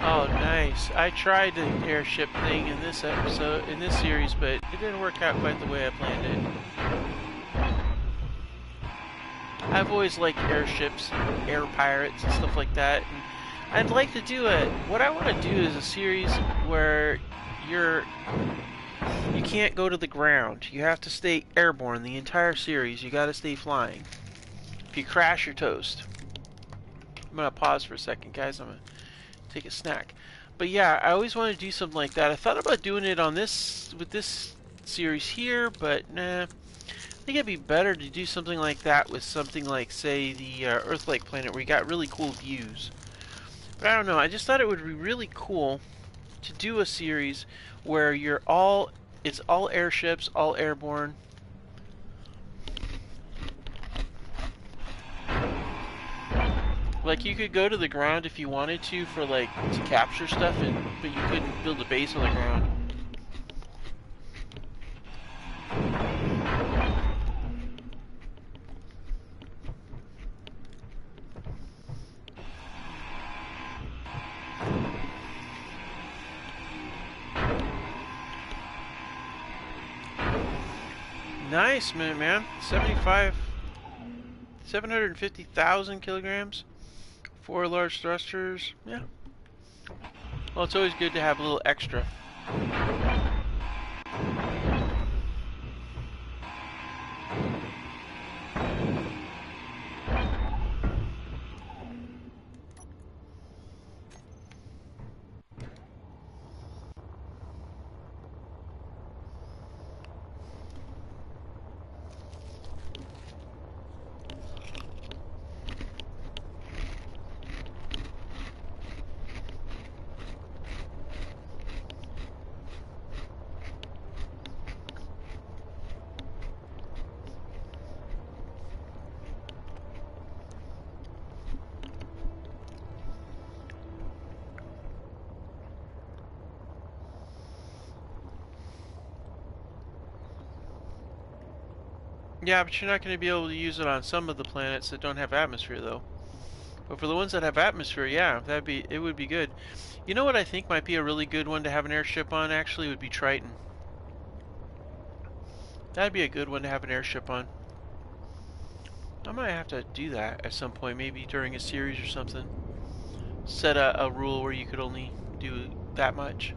Speaker 1: Oh, nice. I tried the airship thing in this episode, in this series, but it didn't work out quite the way I planned it. I've always liked airships, air pirates, and stuff like that. And I'd like to do it. What I want to do is a series where you can't go to the ground. You have to stay airborne the entire series. You got to stay flying. If you crash, you're toast. I'm gonna pause for a second, guys. I'm gonna take a snack. But yeah, I always want to do something like that. I thought about doing it on this with this series here, but nah. I think it'd be better to do something like that with something like, say, the Earth-like planet, where you got really cool views. But I don't know. I just thought it would be really cool to do a series where it's all airships, all airborne. Like, you could go to the ground if you wanted to for, like, to capture stuff, but you couldn't build a base on the ground. Nice, man. 750,000 kilograms. 4 large thrusters. Yeah. Well, it's always good to have a little extra. Yeah, but you're not going to be able to use it on some of the planets that don't have atmosphere, though. But for the ones that have atmosphere, yeah, it would be good. You know what I think might be a really good one to have an airship on, actually, would be Triton. That'd be a good one to have an airship on. I might have to do that at some point, maybe during a series or something. Set a rule where you could only do that much.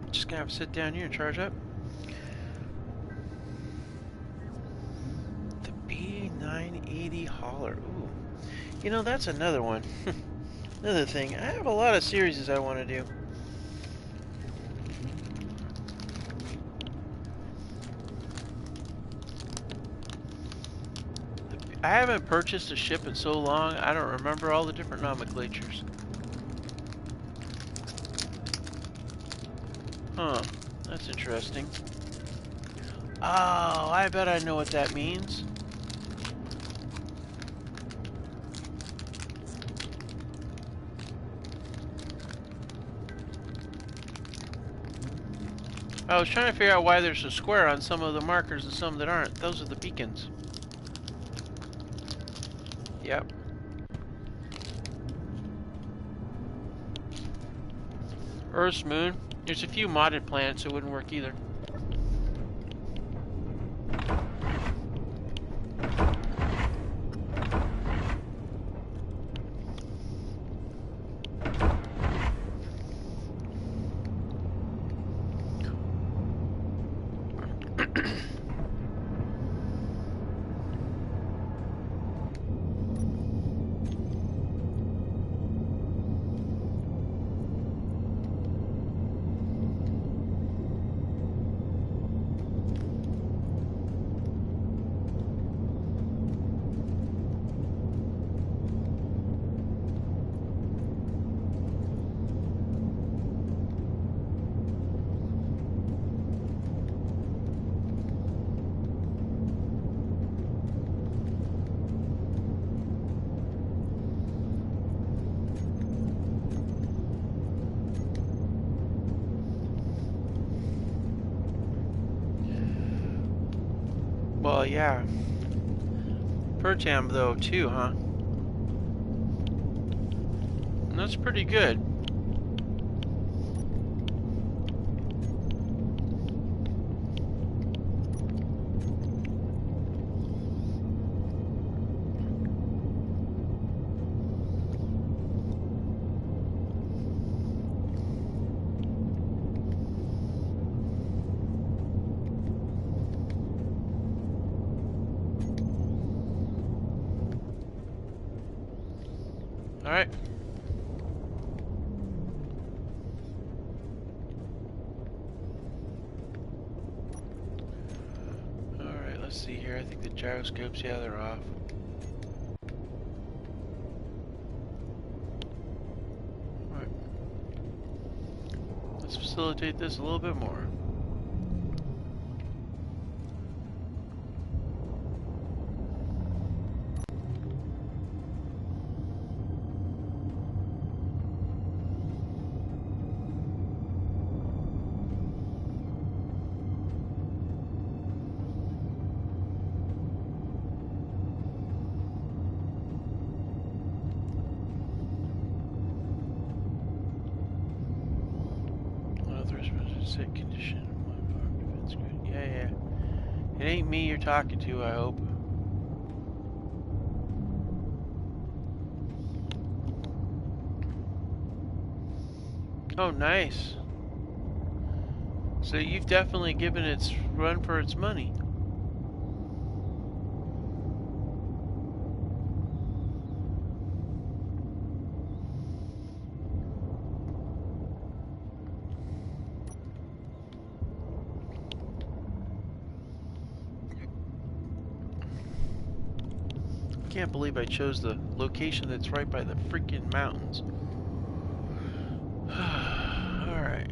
Speaker 1: Just gonna have to sit down here and charge up. S180 hauler. Ooh. You know, that's another one. Another thing. I have a lot of series I want to do. I haven't purchased a ship in so long, I don't remember all the different nomenclatures. Huh. That's interesting. Oh, I bet I know what that means. I was trying to figure out why there's a square on some of the markers and some that aren't. Those are the beacons. Yep. Earth's moon. There's a few modded planets that wouldn't work either. Well, yeah. Pertam, though, too, huh? That's pretty good. Alright. Alright, let's see here. I think the gyroscopes, yeah, they're off. Alright. Let's facilitate this a little bit more. Set condition. Defense grid. Yeah. It ain't me you're talking to, I hope. Oh, nice. So you've definitely given its run for its money. Can't believe I chose the location that's right by the freaking mountains. Alright.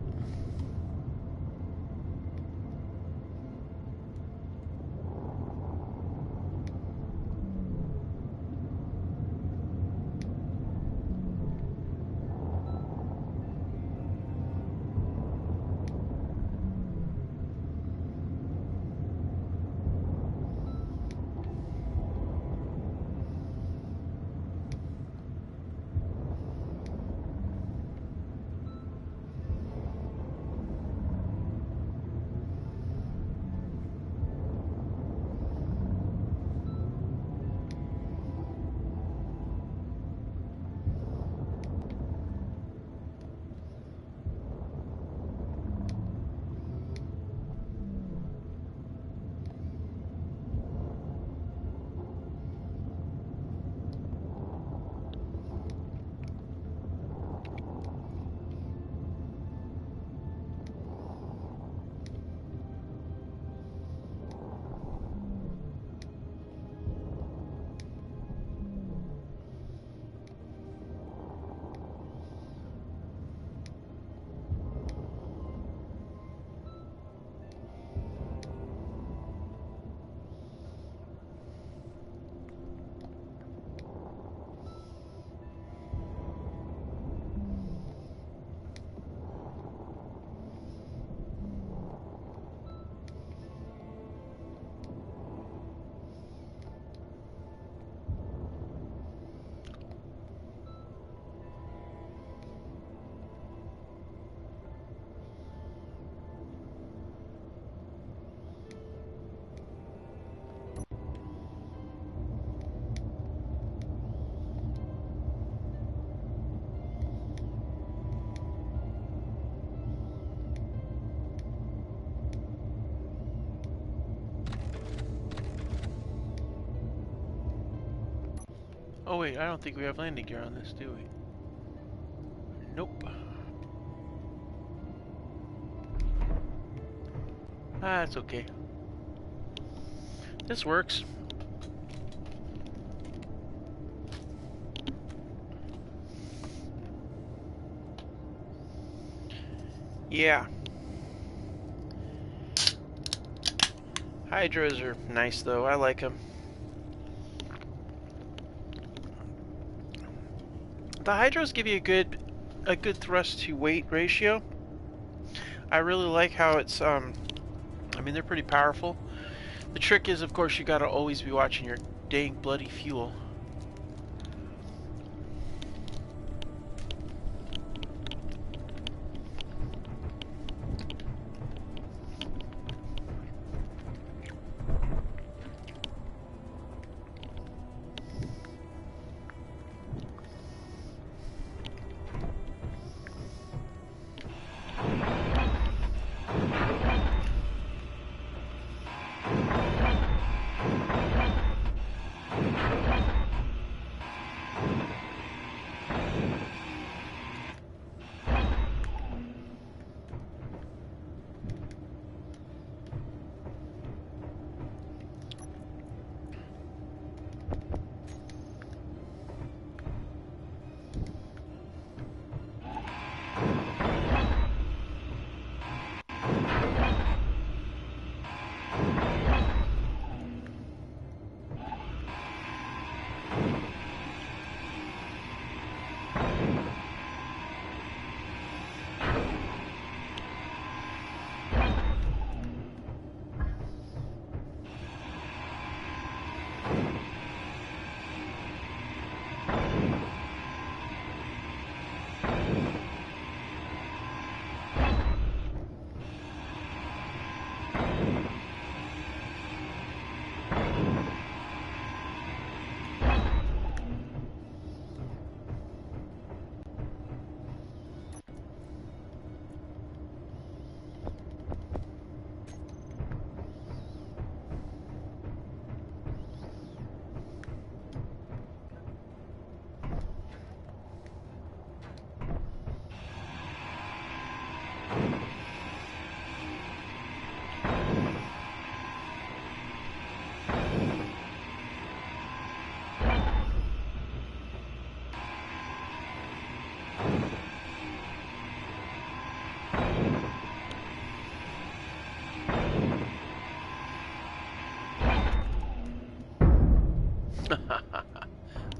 Speaker 1: Oh wait, I don't think we have landing gear on this, do we? Nope. Ah, it's okay. This works. Yeah. Hydras are nice though. I like them. The Hydras give you a good thrust to weight ratio. I really like how it's I mean they're pretty powerful. The trick is of course you gotta always be watching your dang bloody fuel.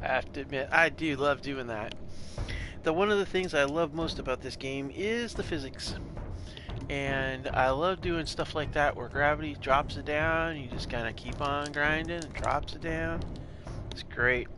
Speaker 1: I have to admit, I do love doing that. One of the things I love most about this game is the physics. And I love doing stuff like that where gravity drops it down, you just kind of keep on grinding and drops it down. It's great.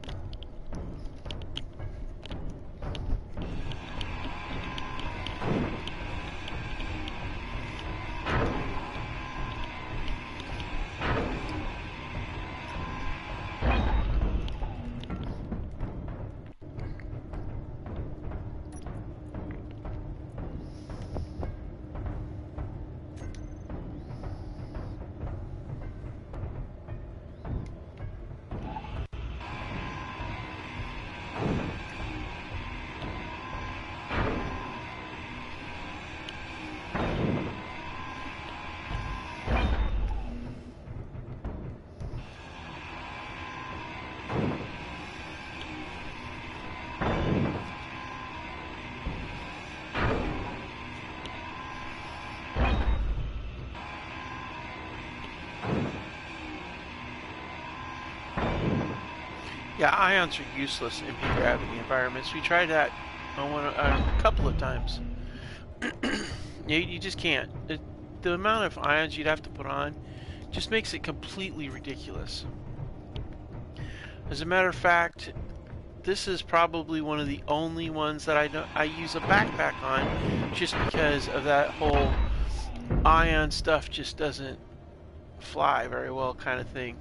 Speaker 1: Yeah, ions are useless in P-gravity environments. We tried that a couple of times. You just can't. The amount of ions you'd have to put on just makes it completely ridiculous. As a matter of fact, this is probably one of the only ones that I use a backpack on, just because of that whole ion stuff just doesn't fly very well kind of thing.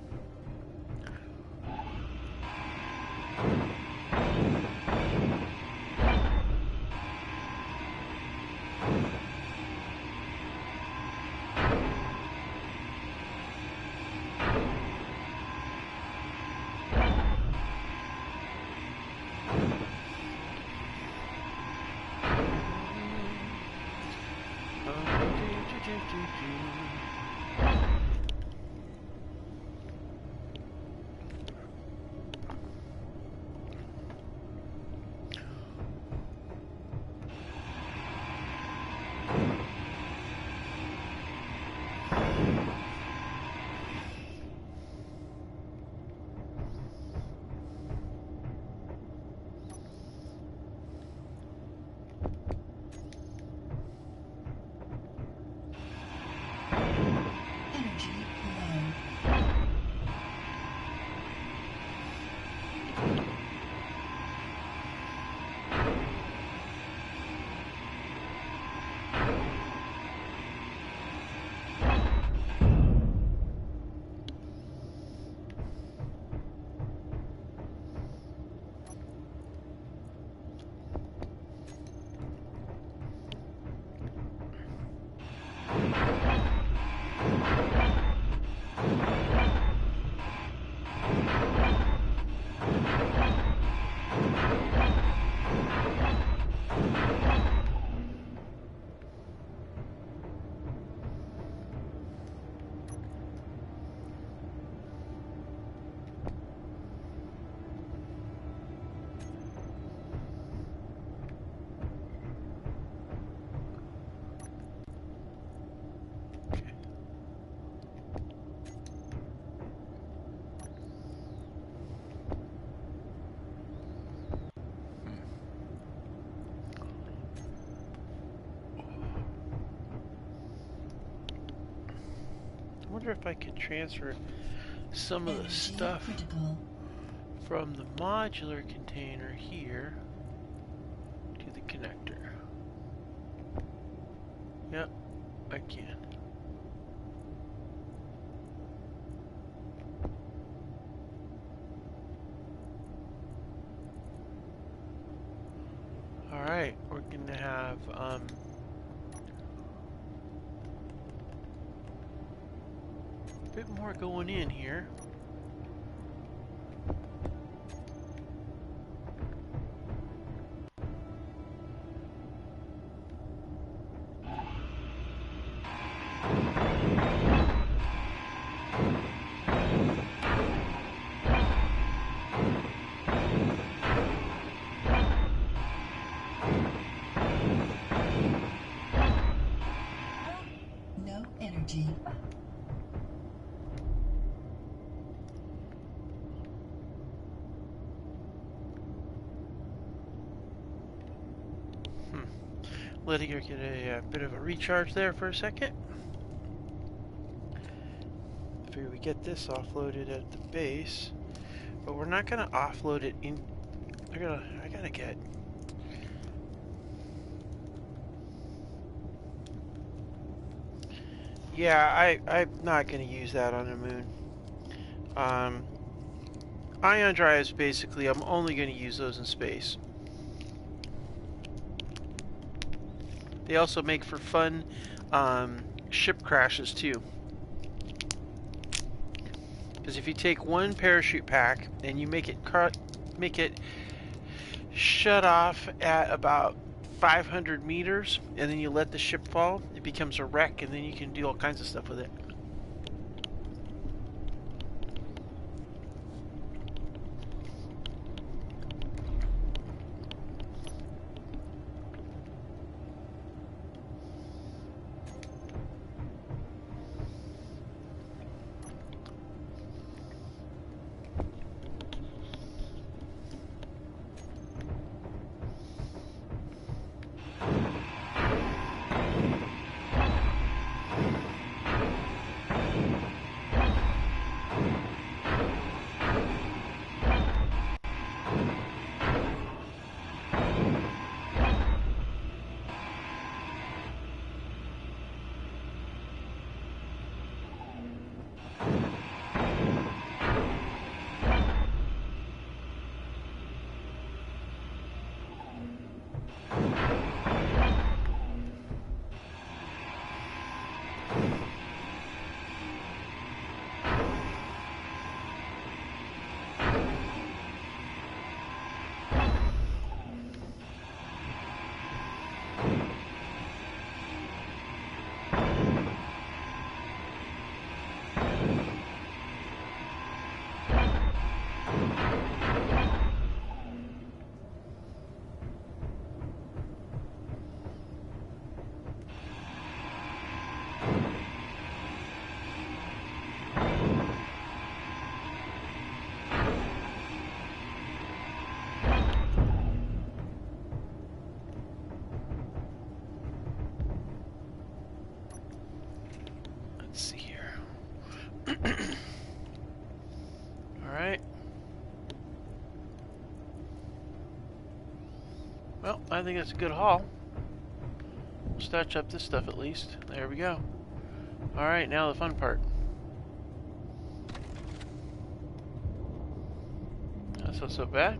Speaker 1: wonder if I could transfer some of the
Speaker 2: Energy
Speaker 1: stuff
Speaker 2: critical.
Speaker 1: from the modular container here to the connector. Yep, I can. Alright, we're gonna have a bit more going in here.
Speaker 2: No energy.
Speaker 1: Letting her get a bit of a recharge there for a second. Figure we get this offloaded at the base, but we're not gonna offload it in. I gotta get. Yeah, I'm not gonna use that on the moon. Ion drives, basically, I'm only gonna use those in space. They also make for fun ship crashes too. Because if you take one parachute pack and you make it shut off at about 500 meters, and then you let the ship fall, it becomes a wreck, and then you can do all kinds of stuff with it. Let's see here. Alright. Well, I think that's a good haul. We'll stash up this stuff at least. There we go. Alright, now the fun part. That's not so bad.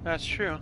Speaker 1: That's true.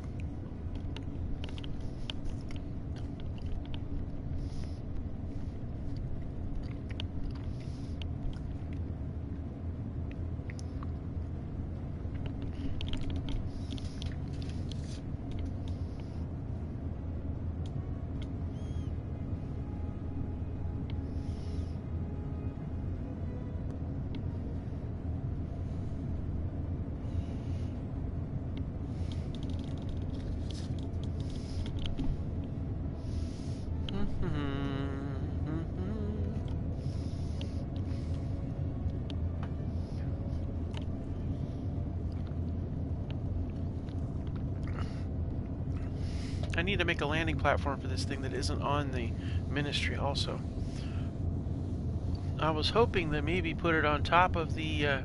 Speaker 1: I need to make a landing platform for this thing that isn't on the Ministry also. I was hoping that maybe put it on top of the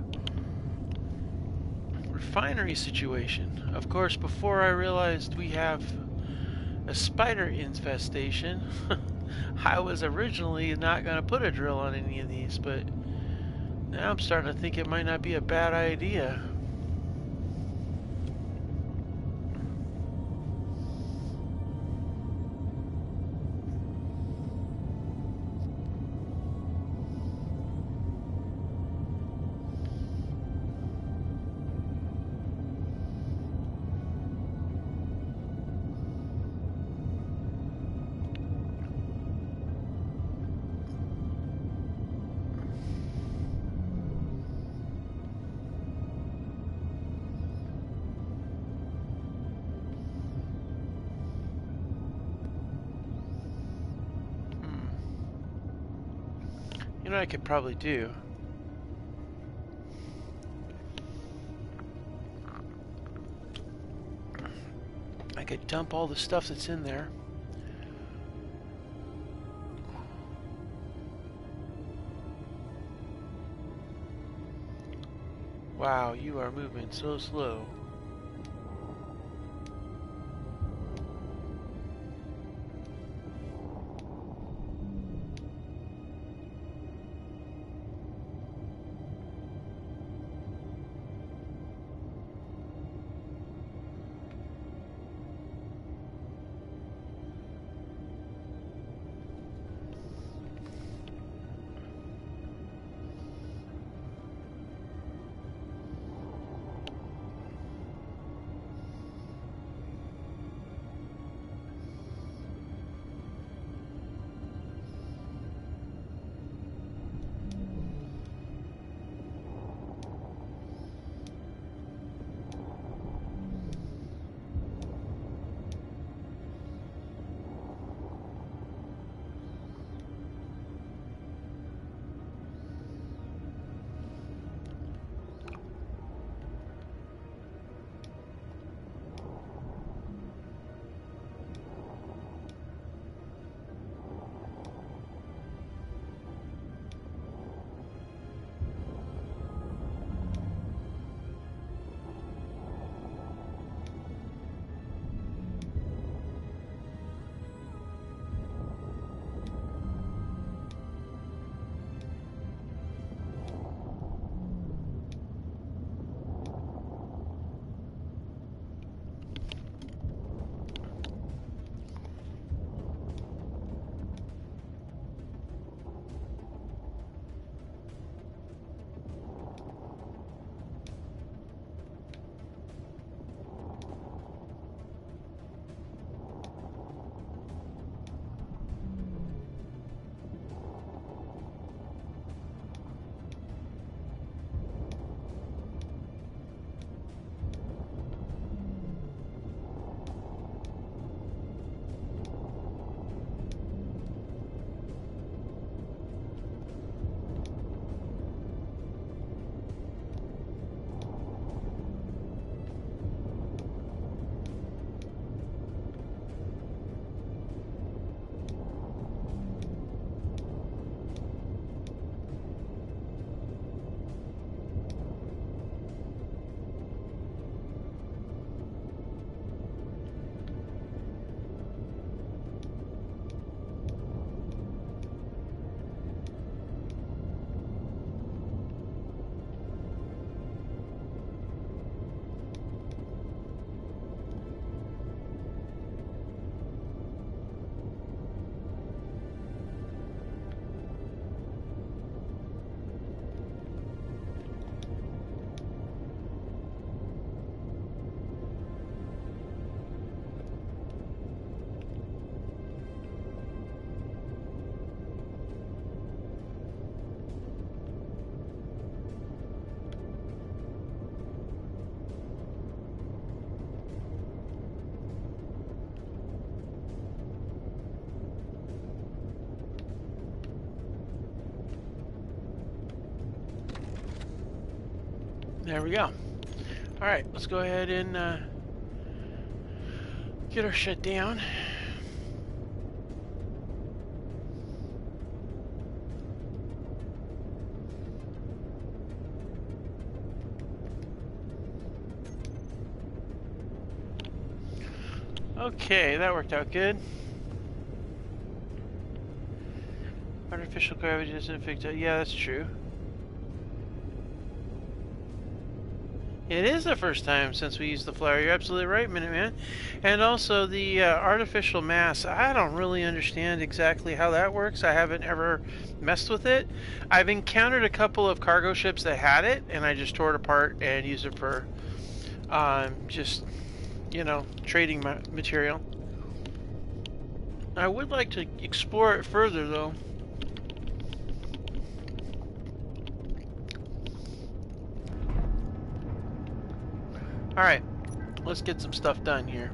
Speaker 1: refinery situation. Of course, before I realized we have a spider infestation, I was originally not going to put a drill on any of these, but now I'm starting to think it might not be a bad idea. You know what I could probably do? I could dump all the stuff that's in there. Wow, you are moving so slow. There we go. Alright, let's go ahead and Get our shit down. Okay, that worked out good. Artificial gravity doesn't affect it. Yeah, that's true. It is the first time since we used the flower. You're absolutely right, Minuteman. And also the artificial mass. I don't really understand exactly how that works. I haven't ever messed with it. I've encountered a couple of cargo ships that had it, and I just tore it apart and used it for just, trading material. I would like to explore it further, though. Alright, let's get some stuff done here.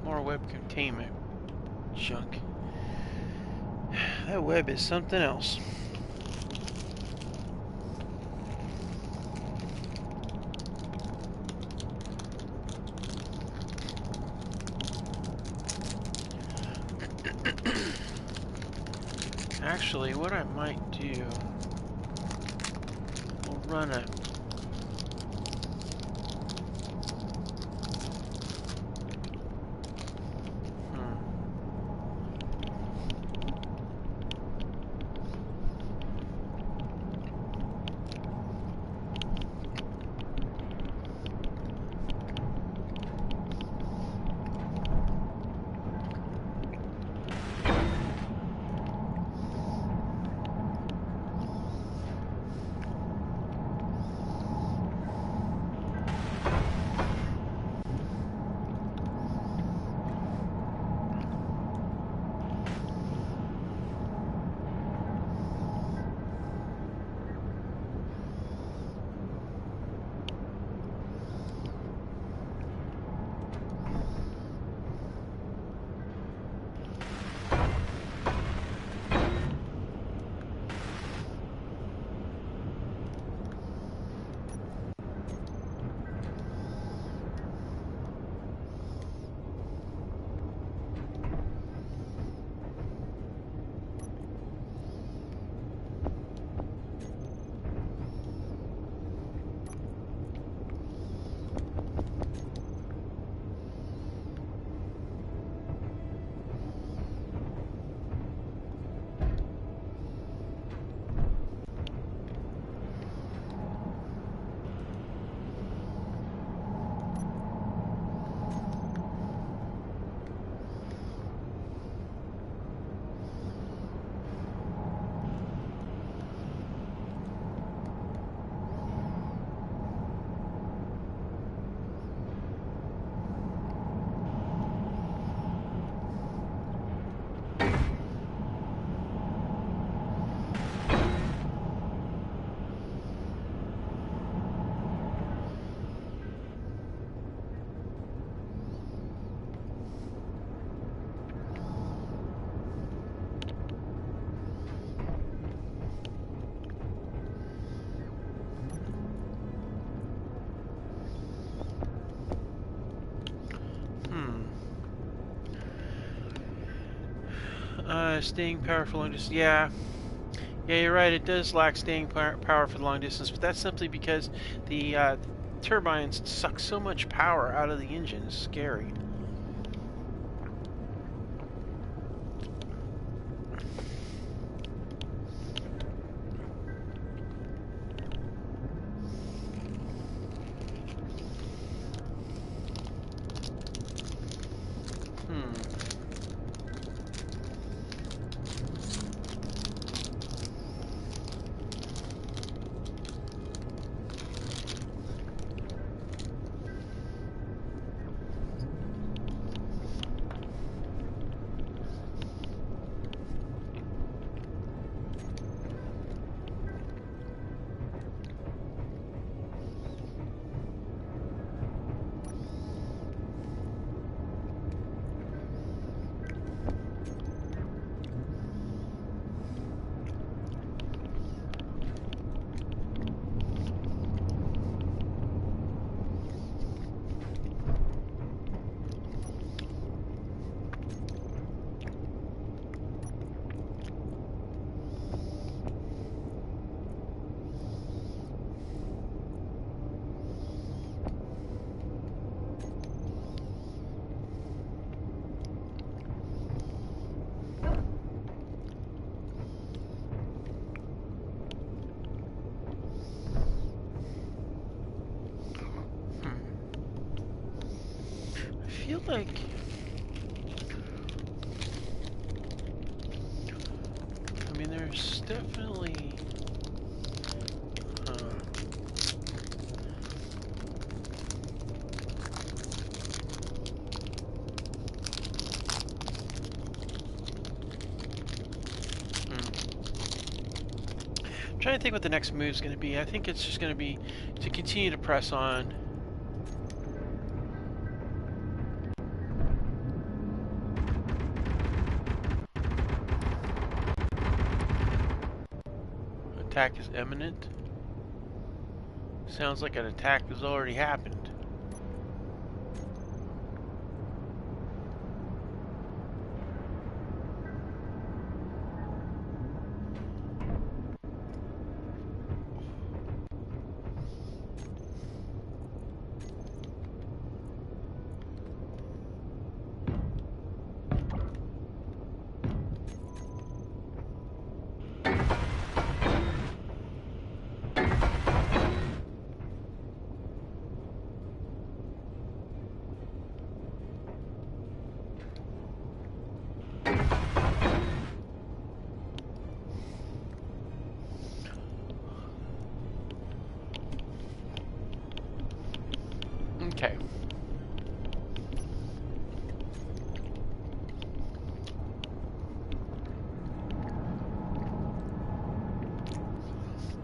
Speaker 1: More web containment junk. That web is something else. Actually, what I might do, we'll run a Staying power for long distance. Yeah. Yeah, you're right. It does lack staying power for the long distance, but that's simply because the turbines suck so much power out of the engine. It's scary. Hmm. I feel like there's definitely trying to think what the next move is going to be. I think it's just going to be to continue to press on. Attack is imminent. Sounds like an attack has already happened. Okay.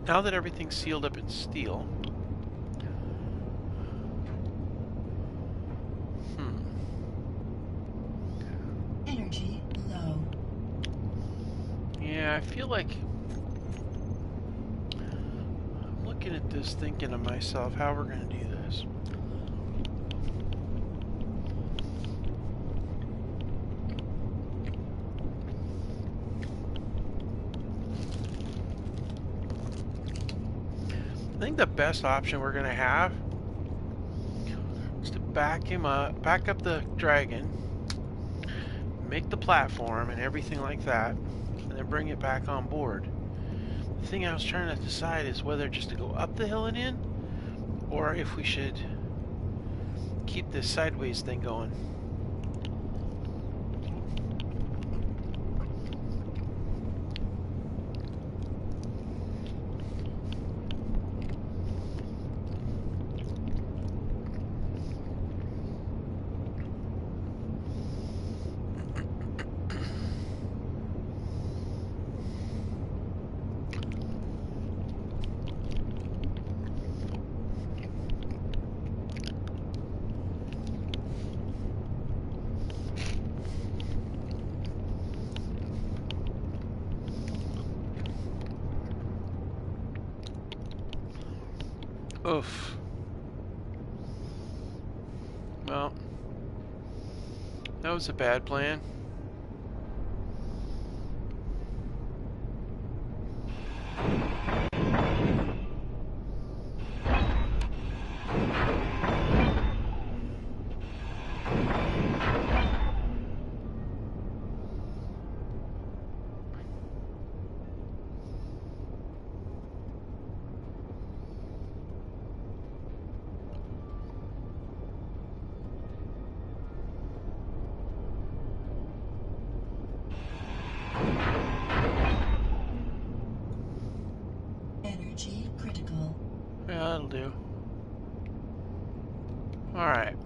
Speaker 1: Now that everything's sealed up in steel.
Speaker 2: Energy low.
Speaker 1: Yeah, I feel like I'm looking at this thinking to myself how we're going to do this. I think the best option we're going to have is to back up the dragon, make the platform and everything like that, and then bring it back on board. The thing I was trying to decide is whether just to go up the hill and in, or if we should keep this sideways thing going. Oof. Well, that was a bad plan. do. Alright.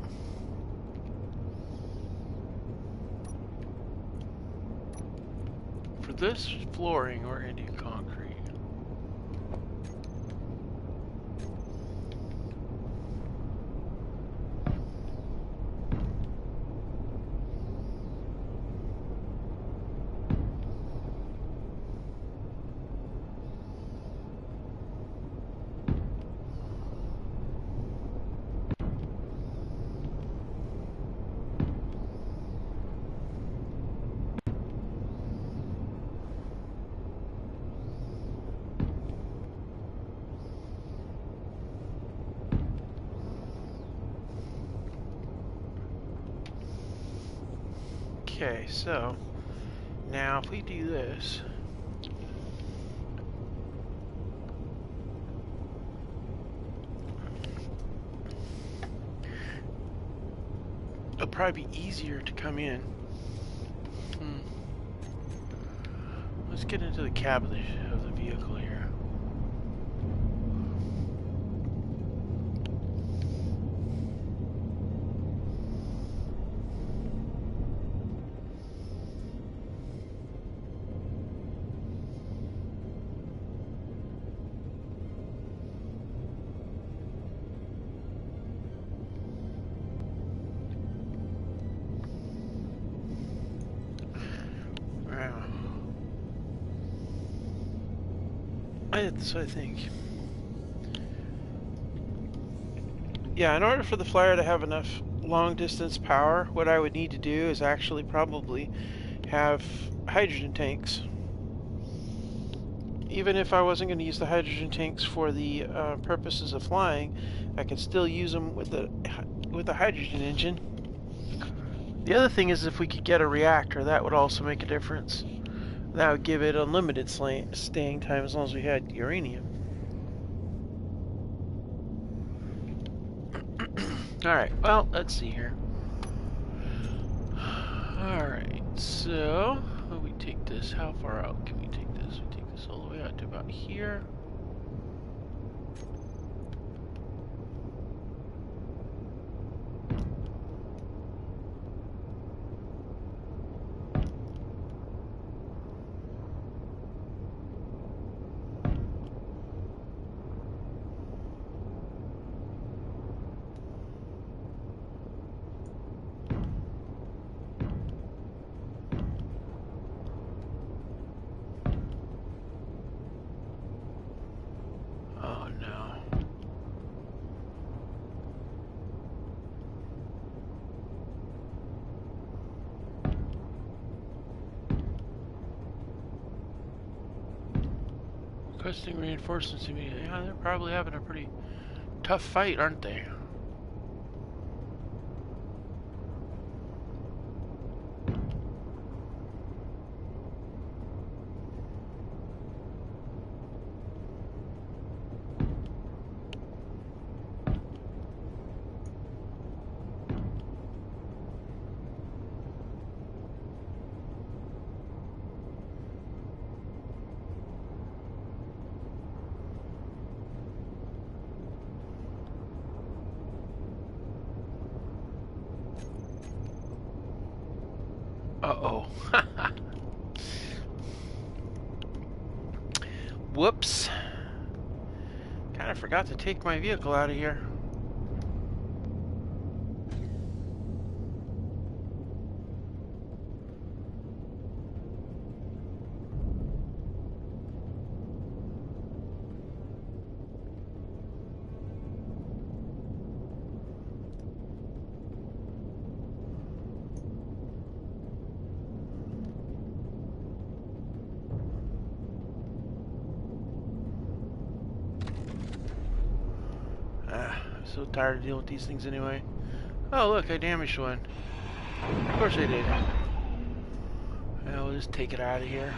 Speaker 1: For this flooring, we're going to do concrete. Okay, so now if we do this, it'll probably be easier to come in. Let's get into the cab of the vehicle here. That's what I think. Yeah, in order for the flyer to have enough long distance power, what I would need to do is actually probably have hydrogen tanks. Even if I wasn't going to use the hydrogen tanks for the purposes of flying, I could still use them with the hydrogen engine. The other thing is if we could get a reactor, that would also make a difference. That would give it unlimited staying time as long as we had uranium. Alright, well, let's see here. Alright, so when we take this, how far out can we take this? We take this all the way out to about here. Oh no. Requesting reinforcements immediately. Yeah, they're probably having a pretty tough fight, aren't they? Uh-oh. Whoops. Kind of forgot to take my vehicle out of here. I'm so tired of dealing with these things anyway. Oh, look, I damaged one. Of course I did. Well, we'll just take it out of here.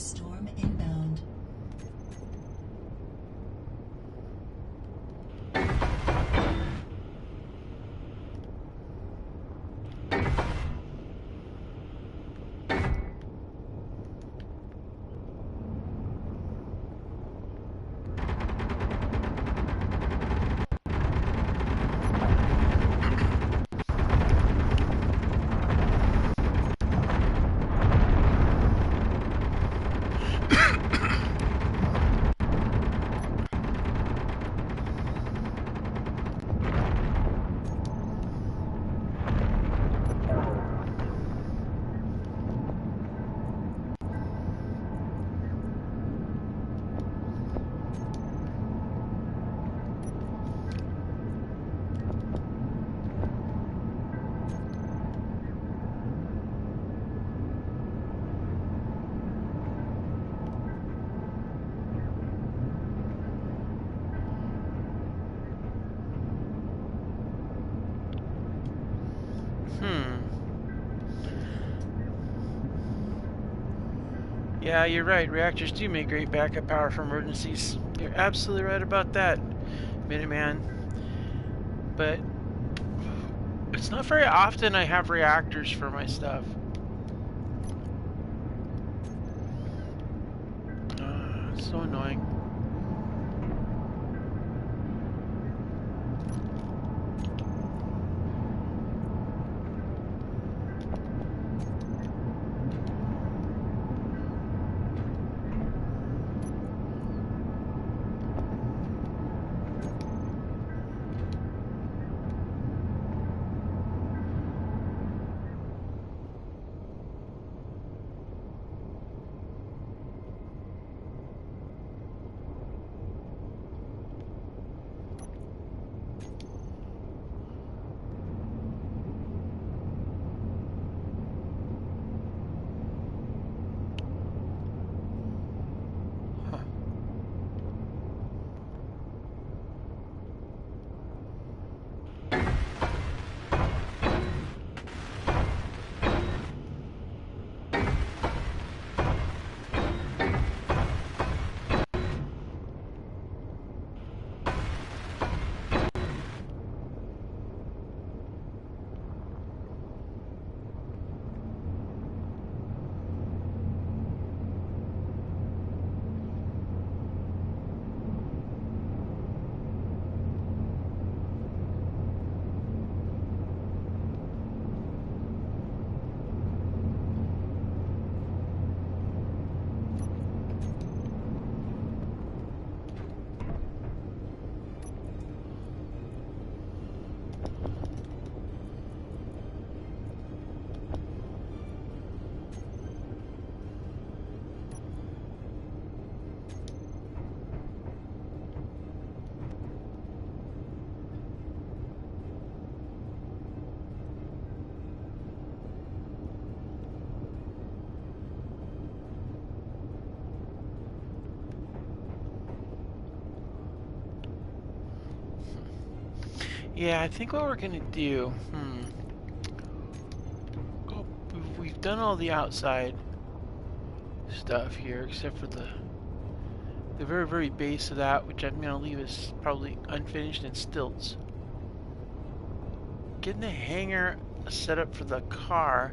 Speaker 2: storm inbound.
Speaker 1: Yeah, you're right. Reactors do make great backup power for emergencies. You're absolutely right about that, Minuteman. But it's not very often I have reactors for my stuff. It's so annoying. Yeah, I think what we're gonna do, oh, we've done all the outside stuff here, except for the very, very base of that, which I'm gonna leave as probably unfinished and stilts. Getting the hangar set up for the car,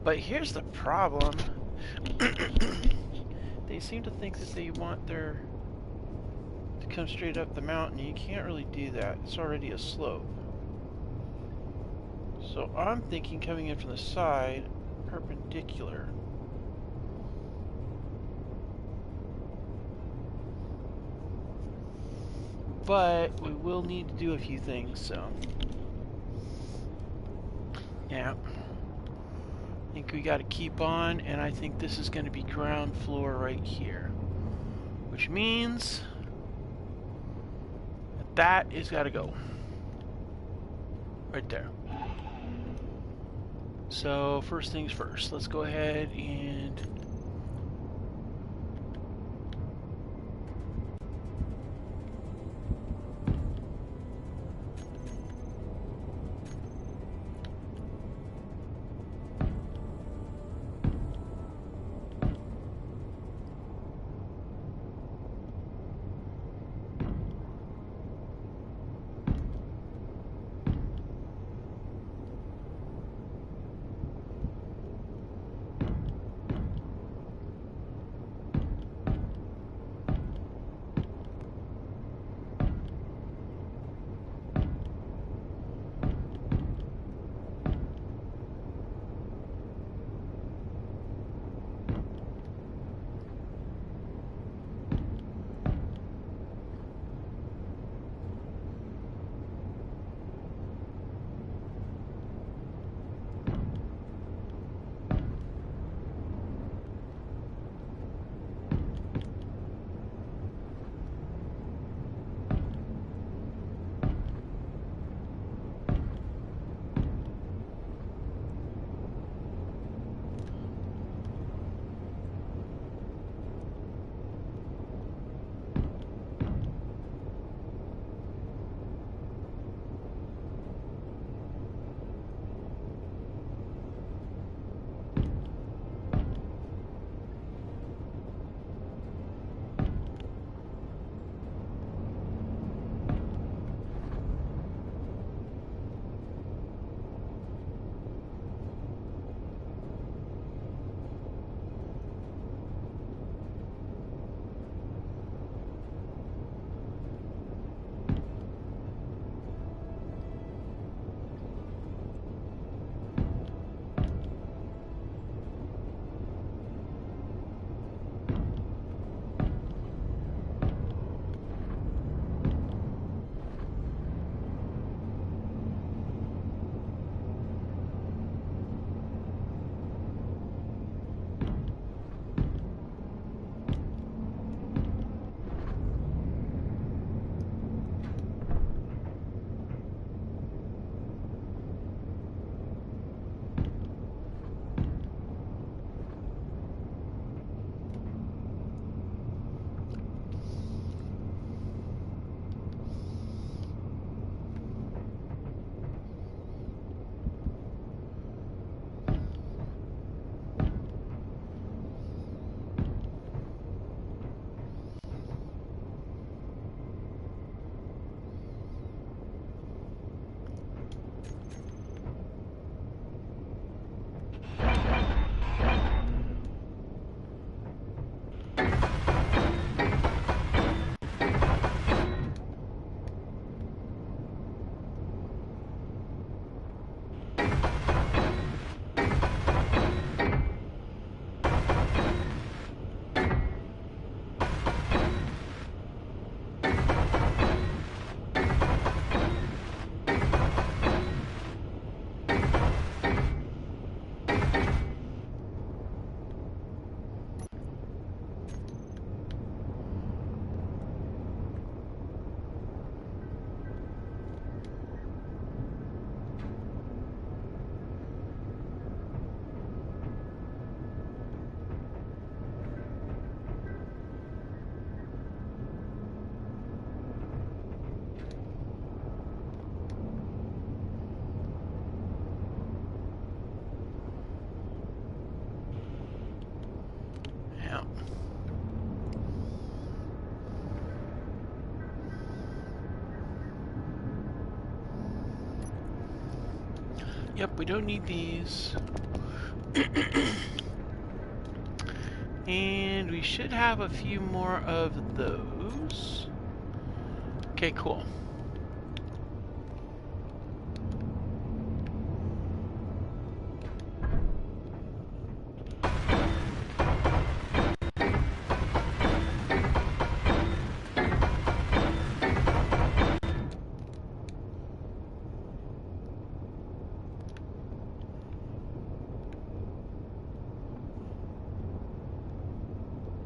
Speaker 1: but here's the problem. They seem to think that they want their to come straight up the mountain. You can't really do that. It's already a slope. So I'm thinking coming in from the side, perpendicular. But we will need to do a few things, so yeah. I think we got to keep on, and I think this is going to be ground floor right here, which means that is got to go right there. So first things first, let's go ahead and Yep, we don't need these. And we should have a few more of those. Okay, cool.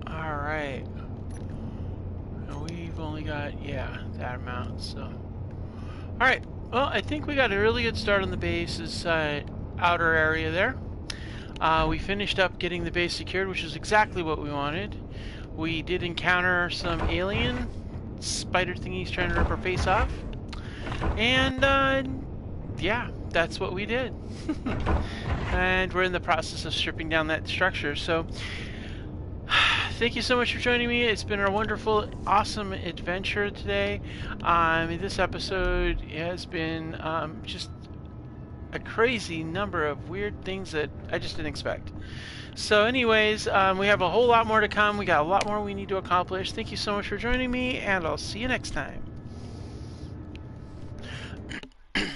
Speaker 1: Alright. We've only got, yeah, that amount, so. Alright, well, I think we got a really good start on the base's outer area there. We finished up getting the base secured, which is exactly what we wanted. We did encounter some alien spider thingies trying to rip our face off. And, yeah, that's what we did. And we're in the process of stripping down that structure, so thank you so much for joining me. It's been a wonderful, awesome adventure today. This episode has been just a crazy number of weird things that I just didn't expect. So anyways, we have a whole lot more to come. We got a lot more we need to accomplish. Thank you so much for joining me, and I'll see you next time.